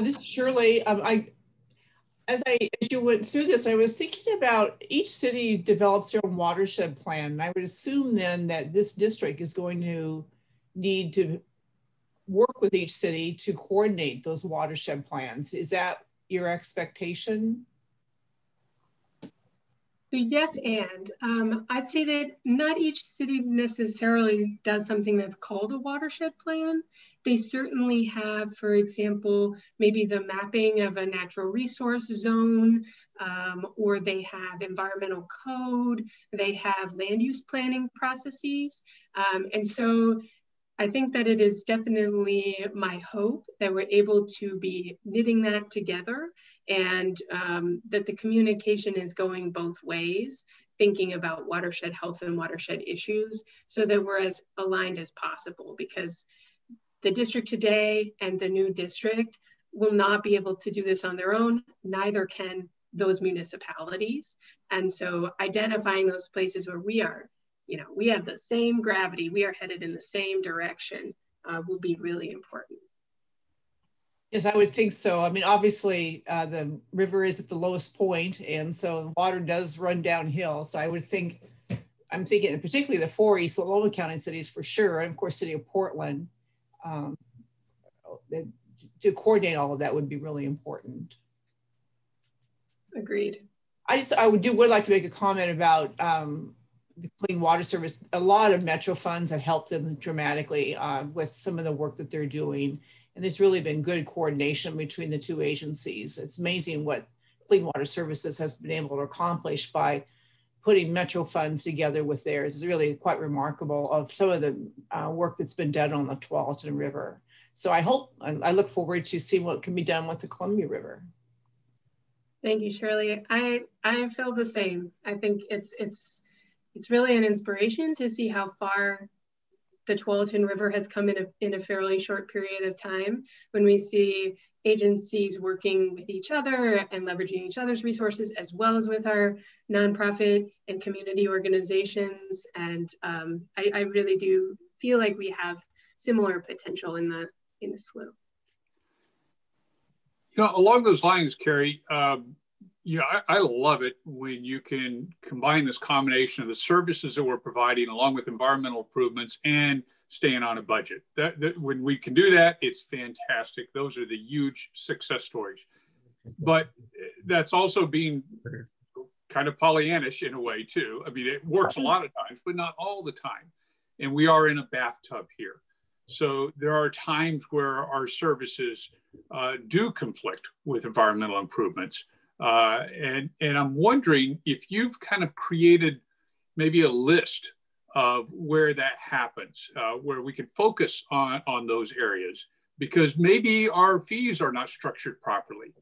This is Shirley. As you went through this, I was thinking about each city develops their own watershed plan. And I would assume then that this district is going to need to work with each city to coordinate those watershed plans. Is that your expectation? Yes, and I'd say that not each city necessarily does something that's called a watershed plan. They certainly have, for example, maybe the mapping of a natural resource zone, or they have environmental code, they have land use planning processes. And so I think that it is definitely my hope that we're able to be knitting that together, and that the communication is going both ways, thinking about watershed health and watershed issues so that we're as aligned as possible, because the district today and the new district will not be able to do this on their own, neither can those municipalities. And so identifying those places where we are, we have the same gravity, we are headed in the same direction, will be really important. Yes, I would think so. I mean, obviously the river is at the lowest point, and so the water does run downhill. So I would think, I'm thinking particularly the 4 East Loma County cities for sure, and of course, City of Portland, to coordinate all of that would be really important. Agreed. I would like to make a comment about the Clean Water Service. A lot of Metro funds have helped them dramatically with some of the work that they're doing. And there's really been good coordination between the two agencies. It's amazing what Clean Water Services has been able to accomplish by putting Metro funds together with theirs. Is really quite remarkable of some of the work that's been done on the Tualatin River. So I look forward to seeing what can be done with the Columbia River. Thank you, Shirley. I feel the same. I think it's really an inspiration to see how far the Tualatin River has come in a fairly short period of time, when we see agencies working with each other and leveraging each other's resources, as well as with our nonprofit and community organizations. And I really do feel like we have similar potential in the slough. Along those lines, Carrie, I love it when you can combine this combination of the services that we're providing along with environmental improvements and staying on a budget. When we can do that, it's fantastic. Those are the huge success stories. But that's also being kind of Pollyannish in a way too. I mean, it works a lot of times, but not all the time. And we are in a bathtub here. So there are times where our services do conflict with environmental improvements. And I'm wondering if you've kind of created maybe a list of where that happens, where we can focus on those areas, because maybe our fees are not structured properly.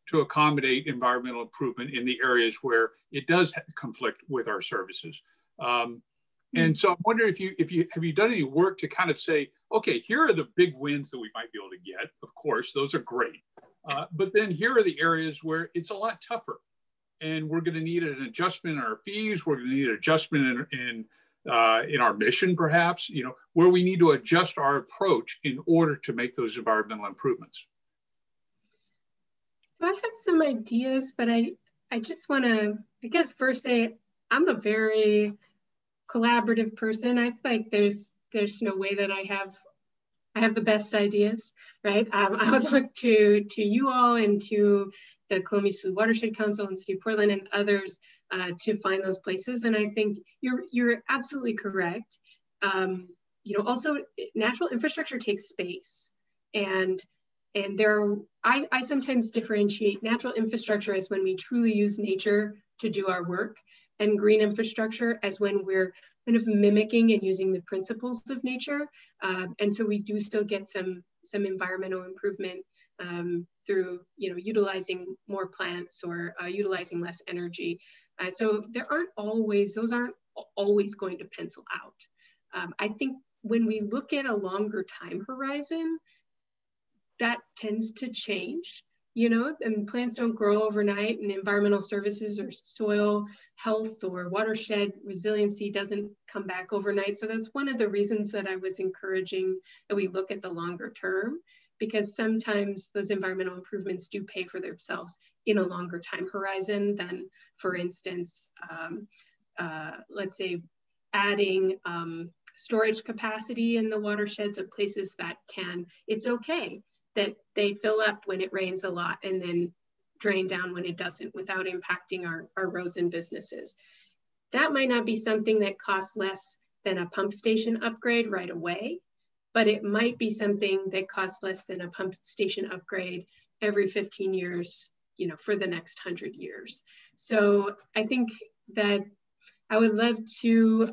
to accommodate environmental improvement in the areas where it does conflict with our services. And so I'm wondering if you have you done any work to kind of say, okay, here are the big wins that we might be able to get. Of course, those are great. But then here are the areas where it's a lot tougher. And we're going to need an adjustment in our fees. We're going to need an adjustment in our mission, perhaps, you know, where we need to adjust our approach in order to make those environmental improvements. So I have some ideas, but I just want to, I guess, first say I'm a very collaborative person. I feel like there's no way that I have the best ideas, right? I would look to you all and to the Columbia Sioux Watershed Council and City of Portland and others to find those places. And I think you're absolutely correct. You know, also natural infrastructure takes space, and I sometimes differentiate natural infrastructure as when we truly use nature to do our work, and green infrastructure as when we're kind of mimicking and using the principles of nature. And so we do still get some environmental improvement through, you know, utilizing more plants or utilizing less energy. So those aren't always going to pencil out. I think when we look at a longer time horizon, that tends to change. You know, and plants don't grow overnight, and environmental services or soil health or watershed resiliency doesn't come back overnight. So that's one of the reasons that I was encouraging that we look at the longer term, because sometimes those environmental improvements do pay for themselves in a longer time horizon than, for instance, let's say adding storage capacity in the watersheds of places that it's okay that they fill up when it rains a lot and then drain down when it doesn't, without impacting our roads and businesses. That might not be something that costs less than a pump station upgrade right away, but it might be something that costs less than a pump station upgrade every 15 years, you know, for the next 100 years. So I think that I would love to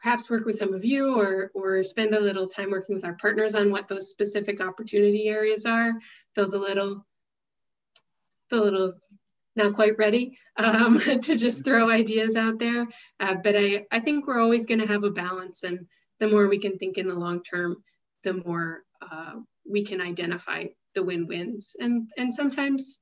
perhaps work with some of you or spend a little time working with our partners on what those specific opportunity areas are. Feels a little not quite ready to just throw ideas out there. But I think we're always going to have a balance, and the more we can think in the long term, the more we can identify the win-wins. And sometimes,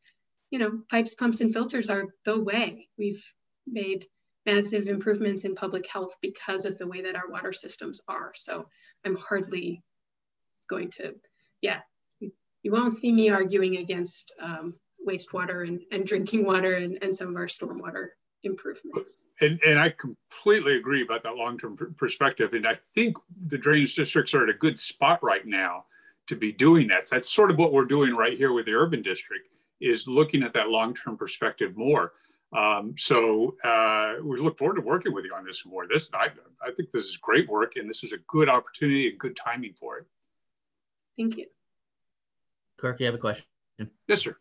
you know, pipes, pumps, and filters are the way. We've made massive improvements in public health because of the way that our water systems are. So I'm hardly going to, you won't see me arguing against wastewater and drinking water and some of our stormwater improvements. And I completely agree about that long-term perspective. And I think the drainage districts are at a good spot right now to be doing that. So that's sort of what we're doing right here with the urban district, is looking at that long-term perspective more. So we look forward to working with you on this more. I think this is great work, and this is a good opportunity and good timing for it. Thank you. Corky, you have a question? Yes, sir.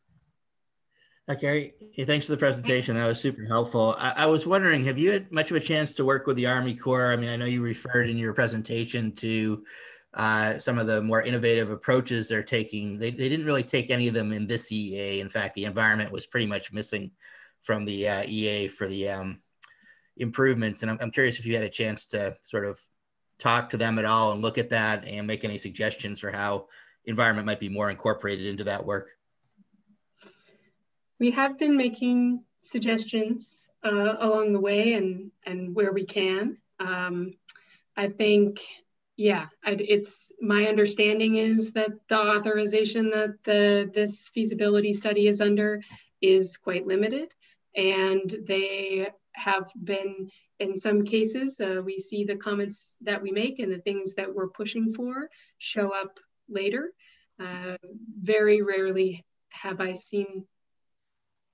Hi, Carrie. Hey, thanks for the presentation. That was super helpful. I was wondering, have you had much of a chance to work with the Army Corps? I mean, I know you referred in your presentation to some of the more innovative approaches they're taking. They didn't really take any of them in this EA. In fact, the environment was pretty much missing from the EA for the improvements. And I'm curious if you had a chance to sort of talk to them at all and look at that and make any suggestions for how environment might be more incorporated into that work. We have been making suggestions along the way and where we can. I think, it's my understanding is that the authorization that this feasibility study is under is quite limited. And they have been, in some cases, we see the comments that we make and the things that we're pushing for show up later. Very rarely have I seen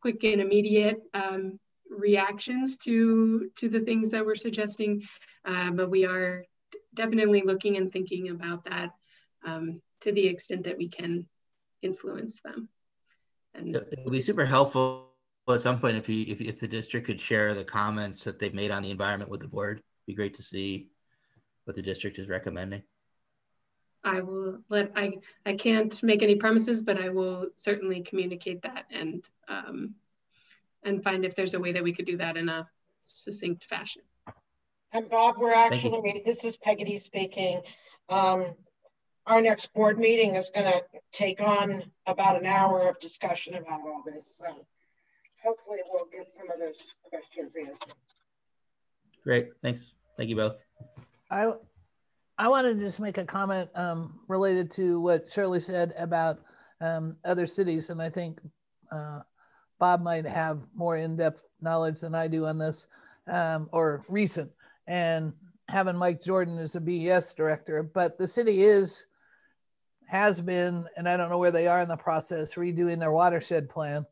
quick and immediate reactions to the things that we're suggesting, but we are definitely looking and thinking about that to the extent that we can influence them. And it would be super helpful at some point if the district could share the comments that they've made on the environment with the board. It'd be great to see what the district is recommending. I will I can't make any promises, but I will certainly communicate that and find if there's a way that we could do that in a succinct fashion. And Bob, we're actually, this is Peggy speaking. Our next board meeting is going to take on about an hour of discussion about all this. So hopefully we'll get some of those questions answered. Great, thanks. Thank you both. I wanted to just make a comment related to what Shirley said about other cities, and I think Bob might have more in-depth knowledge than I do on this, or recent. And having Mike Jordan as a BES director, but the city has been, and I don't know where they are in the process, redoing their watershed plan.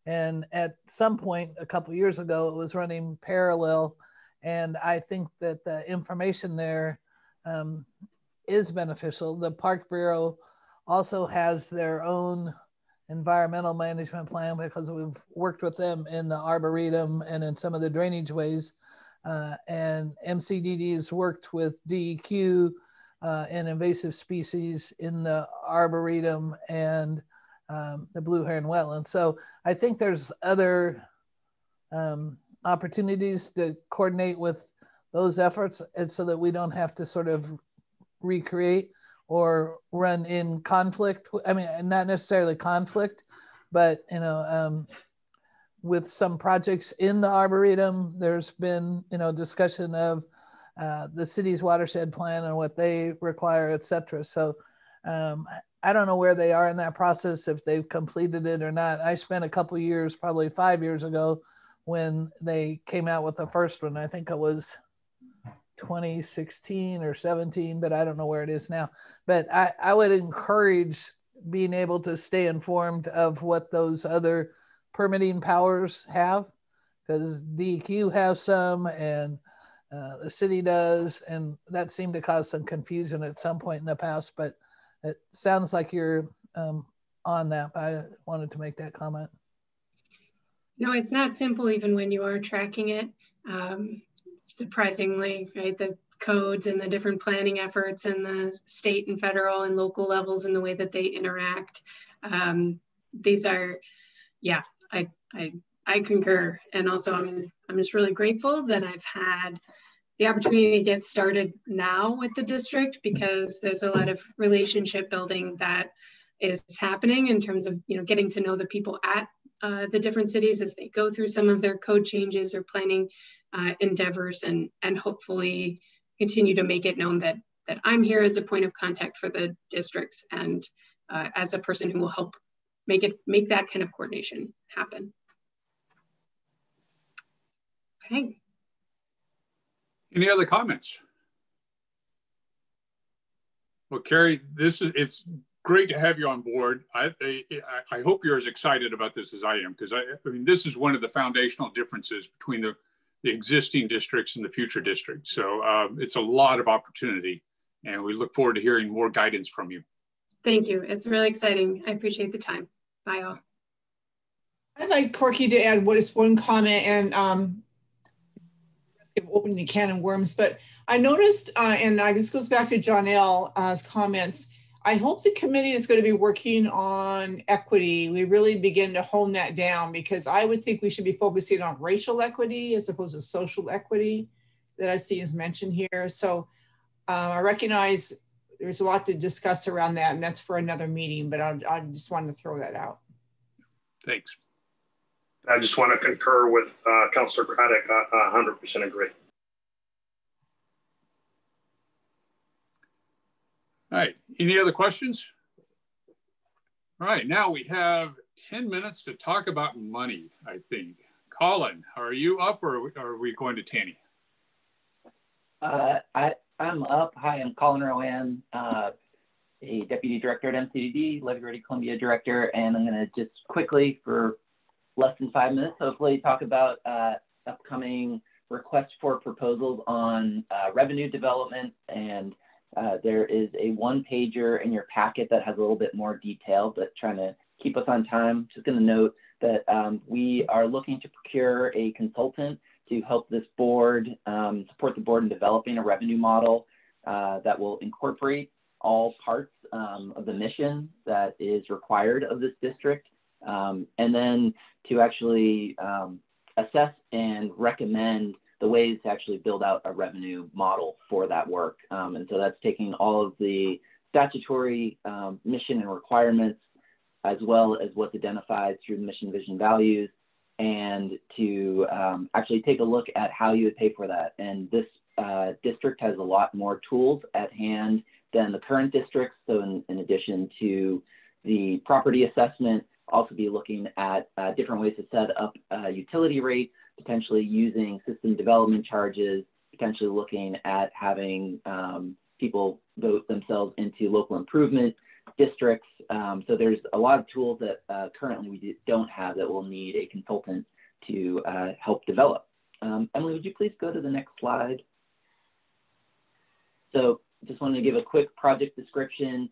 And at some point a couple of years ago, it was running parallel. And I think that the information there is beneficial. The Park Bureau also has their own environmental management plan because we've worked with them in the Arboretum and in some of the drainage ways. And MCDD has worked with DEQ and invasive species in the Arboretum and the blue heron wetland. So I think there's other opportunities to coordinate with those efforts, and so that we don't have to sort of recreate or run in conflict. I mean, not necessarily conflict, but with some projects in the Arboretum, there's been discussion of the city's watershed plan and what they require, et cetera. So I don't know where they are in that process, if they've completed it or not. I spent a couple of years, probably 5 years ago, when they came out with the first one. I think it was 2016 or 17, but I don't know where it is now. But I would encourage being able to stay informed of what those other permitting powers have, because DEQ has some and the city does, and that seemed to cause some confusion at some point in the past, but it sounds like you're on that. I wanted to make that comment. No, it's not simple even when you are tracking it. Surprisingly, right? The codes and the different planning efforts and the state and federal and local levels and the way that they interact. These are, yeah, I concur. And also I'm just really grateful that I've had the opportunity to get started now with the district, because there's a lot of relationship building that is happening in terms of getting to know the people at the different cities as they go through some of their code changes or planning endeavors, and hopefully continue to make it known that I'm here as a point of contact for the districts and as a person who will help make that kind of coordination happen. Okay. Any other comments? Well, Carrie, it's great to have you on board. I hope you're as excited about this as I am, because I mean, this is one of the foundational differences between the existing districts and the future districts. So it's a lot of opportunity, and we look forward to hearing more guidance from you. Thank you. It's really exciting. I appreciate the time. Bye all. I'd like Corky to add one comment, and opening a can of worms, but I noticed, and this goes back to Jonelle's comments, I hope the committee is going to be working on equity. We really begin to hone that down, because I would think we should be focusing on racial equity as opposed to social equity that I see is mentioned here. So I recognize there's a lot to discuss around that, and that's for another meeting, but I just wanted to throw that out. Thanks. I just want to concur with Councillor Craddock. 100% agree. All right, any other questions? All right, now we have 10 minutes to talk about money, I think. Colin, are you up, or are we going to Tanny? I'm up. Hi, I'm Colin Rowan, a Deputy Director at MCDD, Levy Ready Columbia Director, and I'm going to just quickly, for less than 5 minutes, hopefully talk about upcoming requests for proposals on revenue development. And there is a one-pager in your packet that has a little bit more detail, but trying to keep us on time. Just going to note that we are looking to procure a consultant to help this board, support the board in developing a revenue model that will incorporate all parts of the mission that is required of this district, and then to actually assess and recommend the ways to actually build out a revenue model for that work. And so that's taking all of the statutory mission and requirements, as well as what's identified through the mission, vision, values, and to actually take a look at how you would pay for that. And this district has a lot more tools at hand than the current districts. So in addition to the property assessment, also be looking at different ways to set up utility rates, potentially using system development charges, potentially looking at having people vote themselves into local improvement districts. So there's a lot of tools that currently we don't have that will need a consultant to help develop. Emily, would you please go to the next slide? So just wanted to give a quick project description.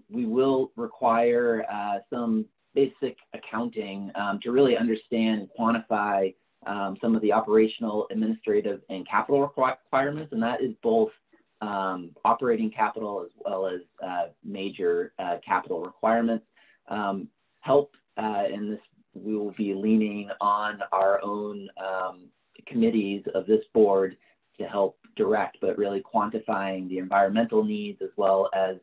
We will require some basic accounting to really understand and quantify some of the operational, administrative, and capital requirements, and that is both operating capital as well as major capital requirements. Help in this, we will be leaning on our own committees of this board to help direct, but really quantifying the environmental needs as well as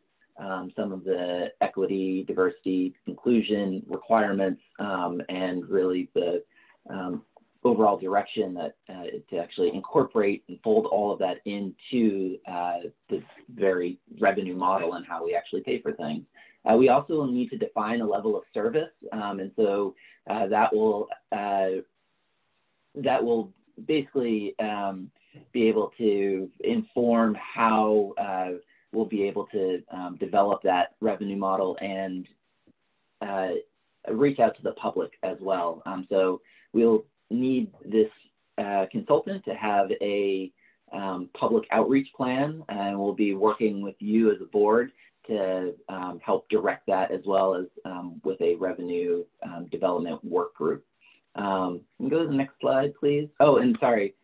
some of the equity, diversity, inclusion requirements, and really the overall direction that to actually incorporate and fold all of that into this very revenue model and how we actually pay for things. We also need to define a level of service, and so that will basically be able to inform how we'll be able to develop that revenue model and reach out to the public as well. So we'll need this consultant to have a public outreach plan, and we'll be working with you as a board to help direct that, as well as with a revenue development work group. Can you go to the next slide, please? Oh, and sorry,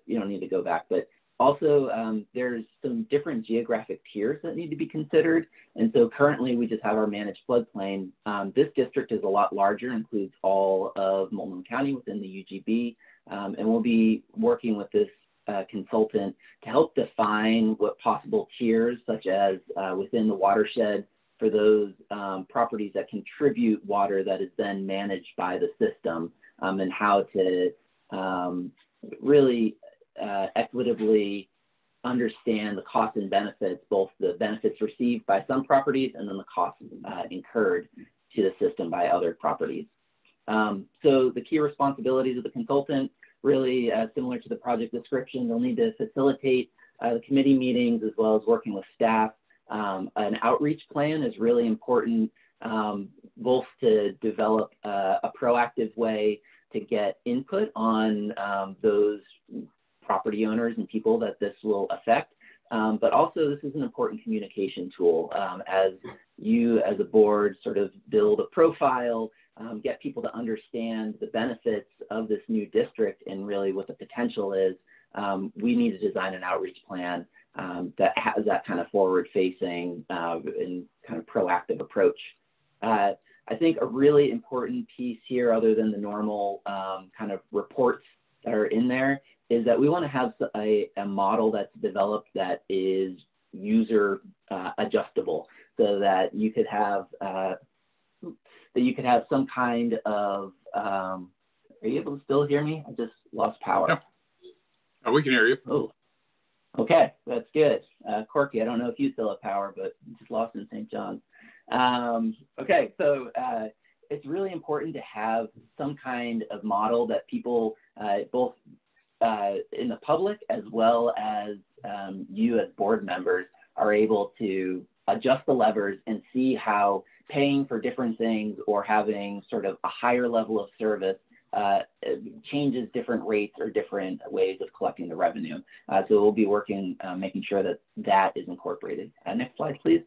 you don't need to go back, but also there's some different geographic tiers that need to be considered. And so currently we just have our managed floodplain. This district is a lot larger, includes all of Multnomah County within the UGB. And we'll be working with this consultant to help define what possible tiers, such as within the watershed, for those properties that contribute water that is then managed by the system, and how to really equitably understand the costs and benefits, both the benefits received by some properties and then the costs incurred to the system by other properties. So the key responsibilities of the consultant, really similar to the project description, they'll need to facilitate the committee meetings as well as working with staff. An outreach plan is really important, both to develop a proactive way to get input on those property owners and people that this will affect. But also this is an important communication tool as you as a board sort of build a profile, get people to understand the benefits of this new district and really what the potential is. We need to design an outreach plan that has that kind of forward-facing and kind of proactive approach. I think a really important piece here, other than the normal kind of reports that are in there, is that we want to have a model that's developed that is user adjustable, so that you could have some kind of. Are you able to still hear me? I just lost power. Yep. Oh, we can hear you. Oh, okay, that's good. Corky, I don't know if you still have power, but just lost in St. John's. Okay, so it's really important to have some kind of model that people, both in the public as well as you as board members, are able to adjust the levers and see how paying for different things or having sort of a higher level of service changes different rates or different ways of collecting the revenue. So we'll be working, making sure that that is incorporated. Next slide, please.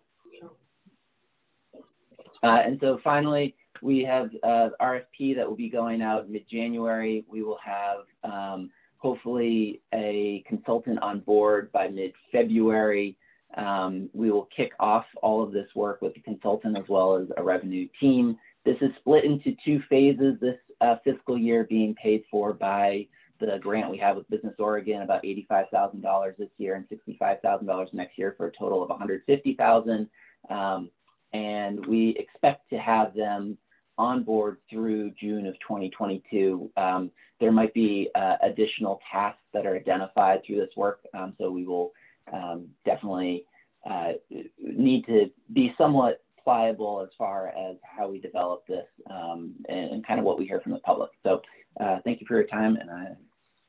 And so finally, we have RFP that will be going out mid-January. We will have hopefully a consultant on board by mid-February. We will kick off all of this work with the consultant as well as a revenue team. This is split into 2 phases this fiscal year, being paid for by the grant we have with Business Oregon, about $85,000 this year and $65,000 next year, for a total of $150,000. And we expect to have them on board through June of 2022. There might be additional tasks that are identified through this work, so we will definitely need to be somewhat pliable as far as how we develop this and kind of what we hear from the public. So thank you for your time, and I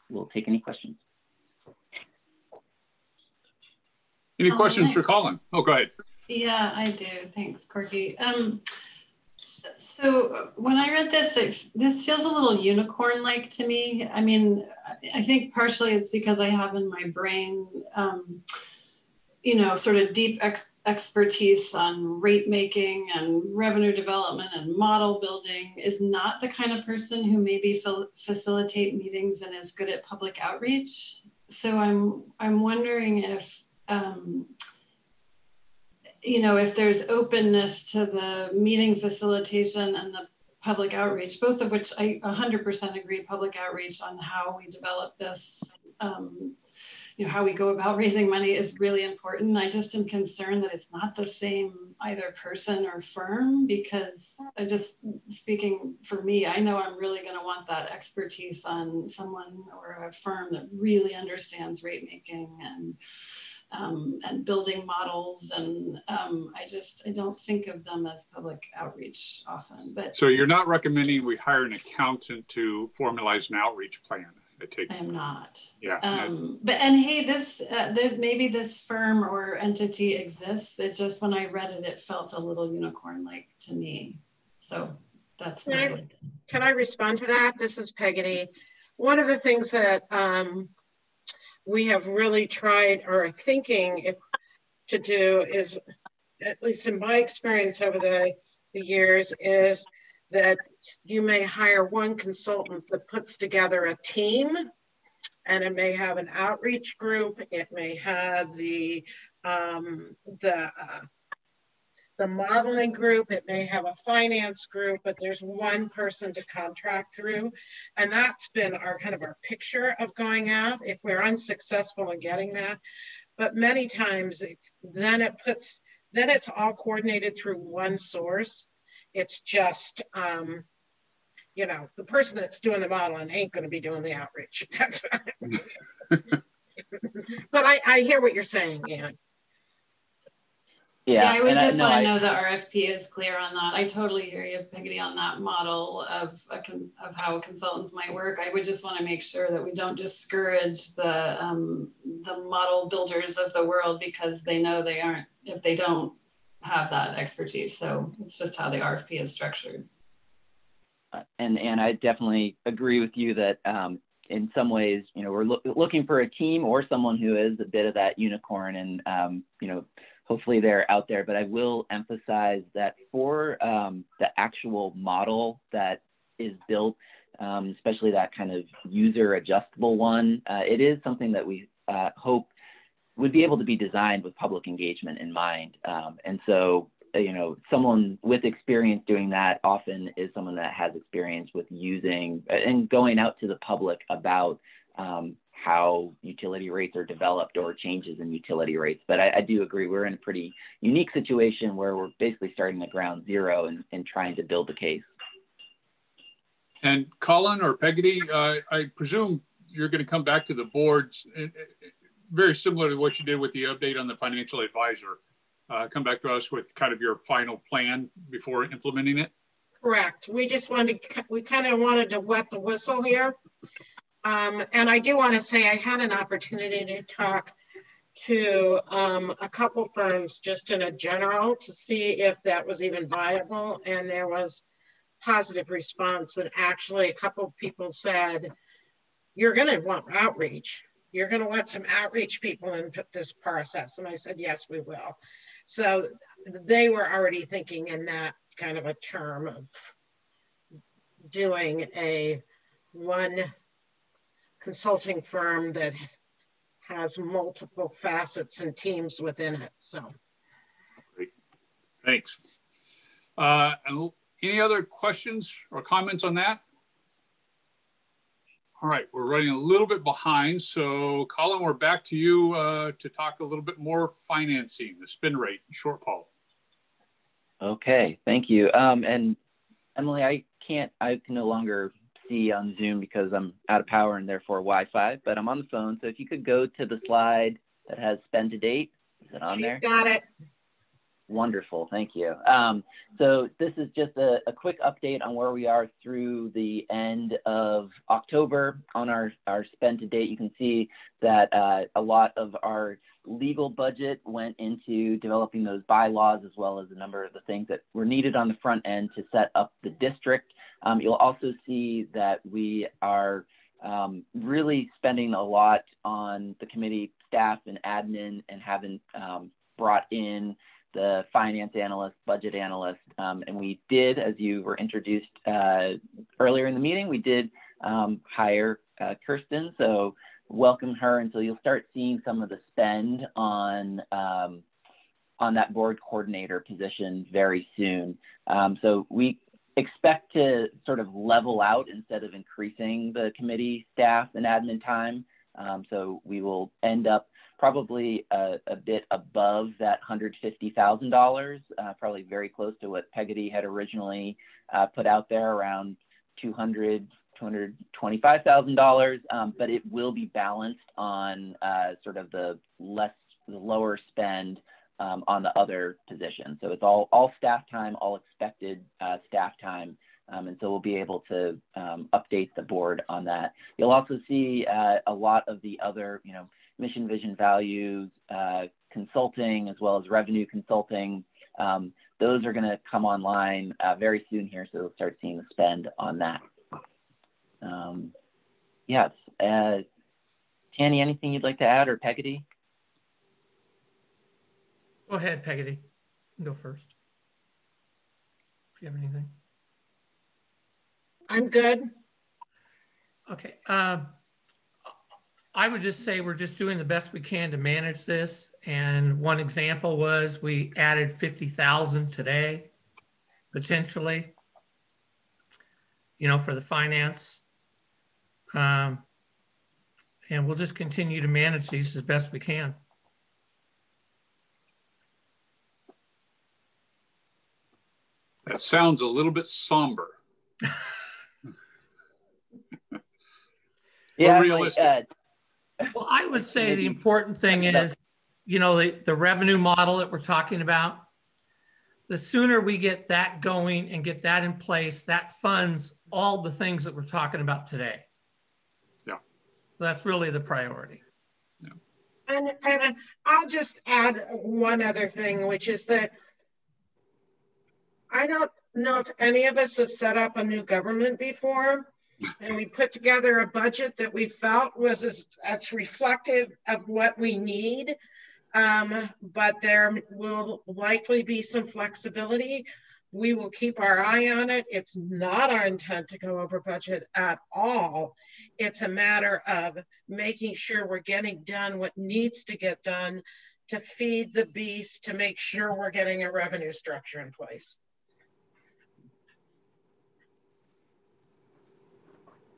will take any questions. Any questions for Colin? Oh, go ahead. Yeah, I do. Thanks, Corky. So when I read this, this feels a little unicorn-like to me. I mean, I think partially it's because I have in my brain, you know, sort of deep expertise on rate making and revenue development and model building, is not the kind of person who maybe facilitate meetings and is good at public outreach. So I'm wondering if, you know, if there's openness to the meeting facilitation and the public outreach, both of which I 100% agree, public outreach on how we develop this, you know, how we go about raising money is really important. I just am concerned that it's not the same either person or firm, because I just, speaking for me, I know I'm really going to want that expertise on someone or a firm that really understands rate making and building models, and I don't think of them as public outreach often. But so you're not recommending we hire an accountant to formalize an outreach plan? I am not. Yeah. But hey, this maybe this firm or entity exists. It just, when I read it, it felt a little unicorn-like to me. So that's Can I respond to that? This is Peggy. One of the things that we have really tried or are thinking to do is, at least in my experience over the years, is that you may hire one consultant that puts together a team, and it may have an outreach group, it may have the modeling group, it may have a finance group, but there's one person to contract through. And that's been our kind of our picture of going out if we're unsuccessful in getting that. But many times then it's all coordinated through one source. It's just, you know, the person that's doing the modeling ain't going to be doing the outreach. That's but I hear what you're saying, Ian. Yeah, I would just want to know the RFP is clear on that. I totally hear you, Peggy, on that model of how consultants might work. I would just want to make sure that we don't discourage the model builders of the world because they know they aren't, if they don't have that expertise. So it's just how the RFP is structured. And I definitely agree with you that in some ways, you know, we're looking for a team or someone who is a bit of that unicorn, and you know, hopefully they're out there. But I will emphasize that for the actual model that is built, especially that kind of user adjustable one, it is something that we hope would be able to be designed with public engagement in mind. And so, you know, someone with experience doing that often is someone that has experience with using and going out to the public about how utility rates are developed or changes in utility rates. But I do agree, we're in a pretty unique situation where we're basically starting at ground zero and trying to build a case. And Colin or Peggy, I presume you're going to come back to the boards very similar to what you did with the update on the financial advisor. Come back to us with kind of your final plan before implementing it? Correct. We just we kind of wanted to wet the whistle here. And I do want to say I had an opportunity to talk to a couple firms just in a general to see if that was even viable. And there was positive response. And actually a couple of people said, you're going to want outreach. You're going to want some outreach people in this process. And I said, yes, we will. So they were already thinking in that kind of a term of doing one consulting firm that has multiple facets and teams within it. So, great, thanks. And any other questions or comments on that? All right, we're running a little bit behind. So Colin, we're back to you to talk a little bit more financing, the spin rate shortfall. Okay, thank you. And Emily, I can no longer see on Zoom because I'm out of power and therefore Wi-Fi, but I'm on the phone. So if you could go to the slide that has spend to date, is it on there? Got it. Wonderful, thank you. So this is just a quick update on where we are through the end of October on our spend to date. You can see that a lot of our legal budget went into developing those bylaws, as well as a number of the things that were needed on the front end to set up the district. You'll also see that we are really spending a lot on the committee staff and admin, and haven't brought in the finance analyst, budget analyst, and we did, as you were introduced earlier in the meeting, we did hire Kirsten, so welcome her, and so you'll start seeing some of the spend on that board coordinator position very soon. So we expect to sort of level out instead of increasing the committee staff and admin time. So we will end up probably a bit above that $150,000, probably very close to what Peggotty had originally put out there, around $225,000, but it will be balanced on sort of the lower spend on the other positions. So it's all staff time, all expected staff time. And so we'll be able to update the board on that. You'll also see a lot of the other, mission, vision, values, consulting, as well as revenue consulting. Those are going to come online very soon here, so we'll start seeing the spend on that. Yes. Tanny, anything you'd like to add, or Peggotty? Go ahead, Peggotty. You can go first, if you have anything. I'm good. Okay. I would just say we're just doing the best we can to manage this. And one example was we added 50,000 today, potentially, for the finance. And we'll just continue to manage these as best we can. That sounds a little bit somber. Yeah, realistic. Well, I would say the important thing is, the revenue model that we're talking about, the sooner we get that going and get that in place, that funds all the things that we're talking about today. Yeah. So that's really the priority. Yeah. And I'll just add one other thing, which is that I don't know if any of us have set up a new government before, and we put together a budget that we felt was as reflective of what we need, but there will likely be some flexibility. We will keep our eye on it. It's not our intent to go over budget at all. It's a matter of making sure we're getting done what needs to get done to feed the beast, to make sure we're getting a revenue structure in place.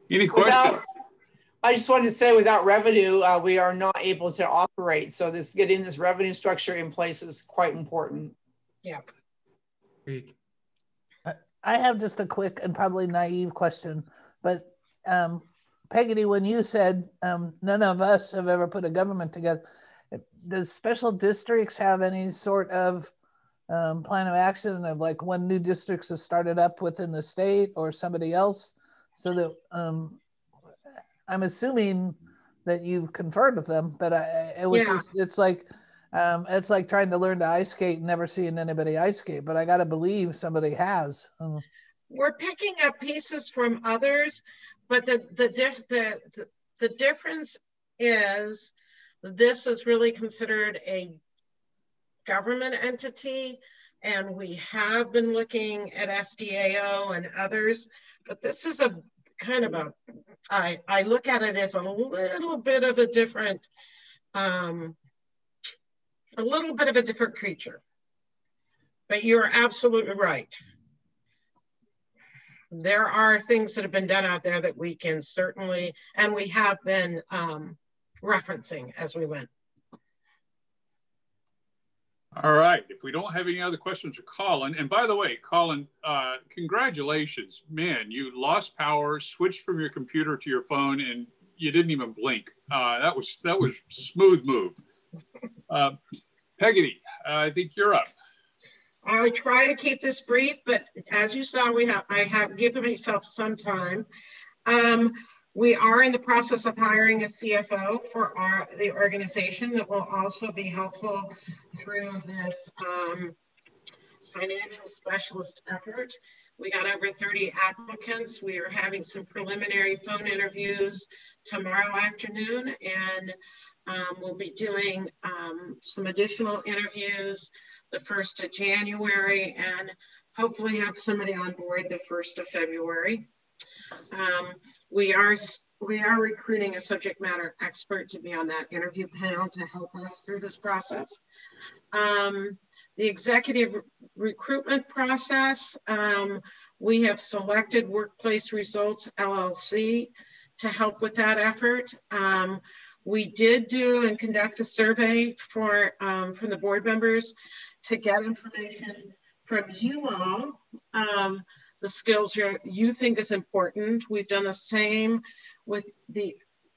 Any questions? I just wanted to say, without revenue, we are not able to operate. So getting this revenue structure in place is quite important. Yeah. I have just a quick and probably naive question, but Peggotty, when you said none of us have ever put a government together, does special districts have any sort of plan of action of like when new districts have started up within the state or somebody else? So that I'm assuming that you've conferred with them, but it's like trying to learn to ice skate and never seeing anybody ice skate, but I got to believe somebody has. We're picking up pieces from others, but the difference is this is really considered a government entity, and we have been looking at SDAO and others, but this is a kind of I look at it as a little bit of a different a little bit of a different creature. But you're absolutely right. There are things that have been done out there that we can certainly, and we have been referencing as we went. All right, if we don't have any other questions for Colin, and by the way, Colin, congratulations. Man, you lost power, switched from your computer to your phone, and you didn't even blink. That was smooth move. Peggy, I think you're up. I try to keep this brief, but as you saw, I have given myself some time. We are in the process of hiring a CFO for the organization that will also be helpful through this financial specialist effort. We got over 30 applicants. We are having some preliminary phone interviews tomorrow afternoon, and we'll be doing some additional interviews the 1st of January, and hopefully have somebody on board the 1st of February. We are recruiting a subject matter expert to be on that interview panel to help us through this process. The executive recruitment process, we have selected Workplace Results LLC to help with that effort. We did do and conduct a survey from the board members to get information from you all, the skills you think is important. We've done the same with the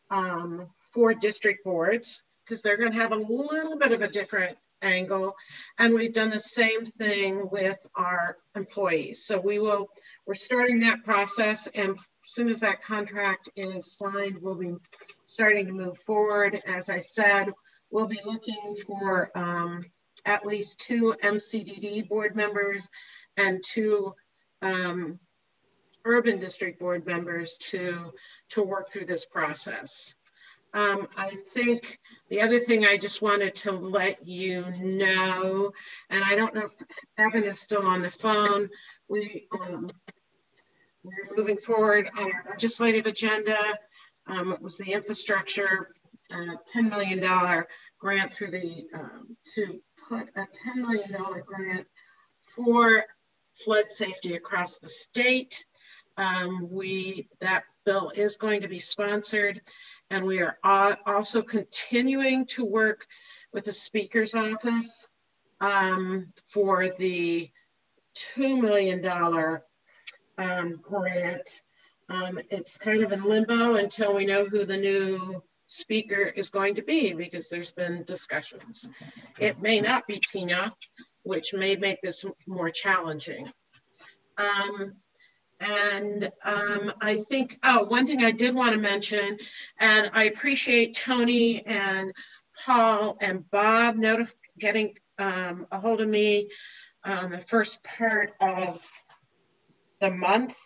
4 district boards, because they're going to have a little bit of a different angle. And we've done the same thing with our employees. So we're starting that process, and as soon as that contract is signed, we'll be starting to move forward. As I said, we'll be looking for at least 2 MCDD board members and 2 urban district board members to work through this process. I think the other thing I just wanted to let you know, and I don't know if Evan is still on the phone, we're moving forward on our legislative agenda. It was the infrastructure $10 million grant through the, to put a $10 million grant for flood safety across the state. That bill is going to be sponsored, and we are also continuing to work with the Speaker's office for the $2 million grant. It's kind of in limbo until we know who the new speaker is going to be, because there's been discussions. It may not be Tina, which may make this more challenging. I think, one thing I did want to mention, and I appreciate Tony and Paul and Bob getting a hold of me the first part of the month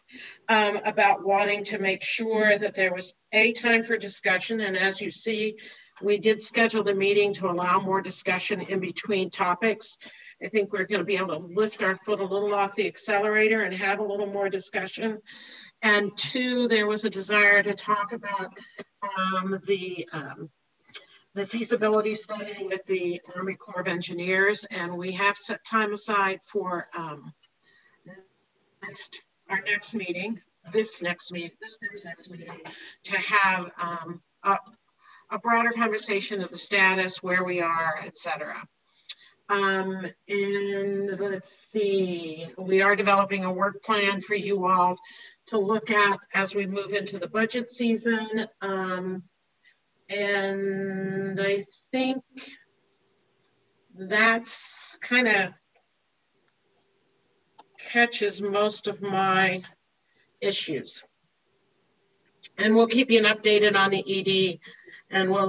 about wanting to make sure that there was a time for discussion. And as you see, we did schedule the meeting to allow more discussion in between topics. I think we're going to be able to lift our foot a little off the accelerator and have a little more discussion. And 2, there was a desire to talk about the feasibility study with the Army Corps of Engineers, and we have set time aside for our next meeting, this next meeting, to have a broader conversation of the status, where we are, etc. And let's see, we are developing a work plan for you all to look at as we move into the budget season. And I think that's kind of catches most of my issues. And we'll keep you updated on the ED, and we'll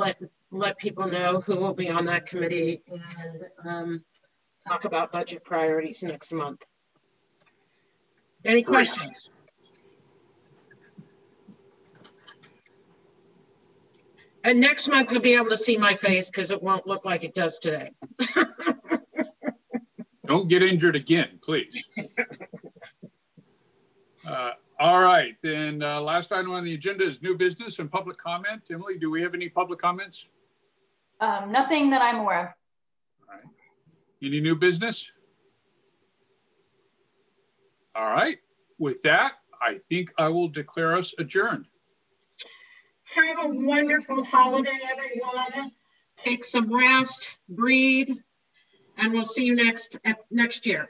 let people know who will be on that committee, and talk about budget priorities next month. Any questions? And next month you'll be able to see my face, because it won't look like it does today. Don't get injured again, please. All right, then last item on the agenda is new business and public comment. Emily, do we have any public comments? Nothing that I'm aware of. All right. Any new business? All right. With that, I think I will declare us adjourned. Have a wonderful holiday, everyone. Take some rest, breathe, and we'll see you next year.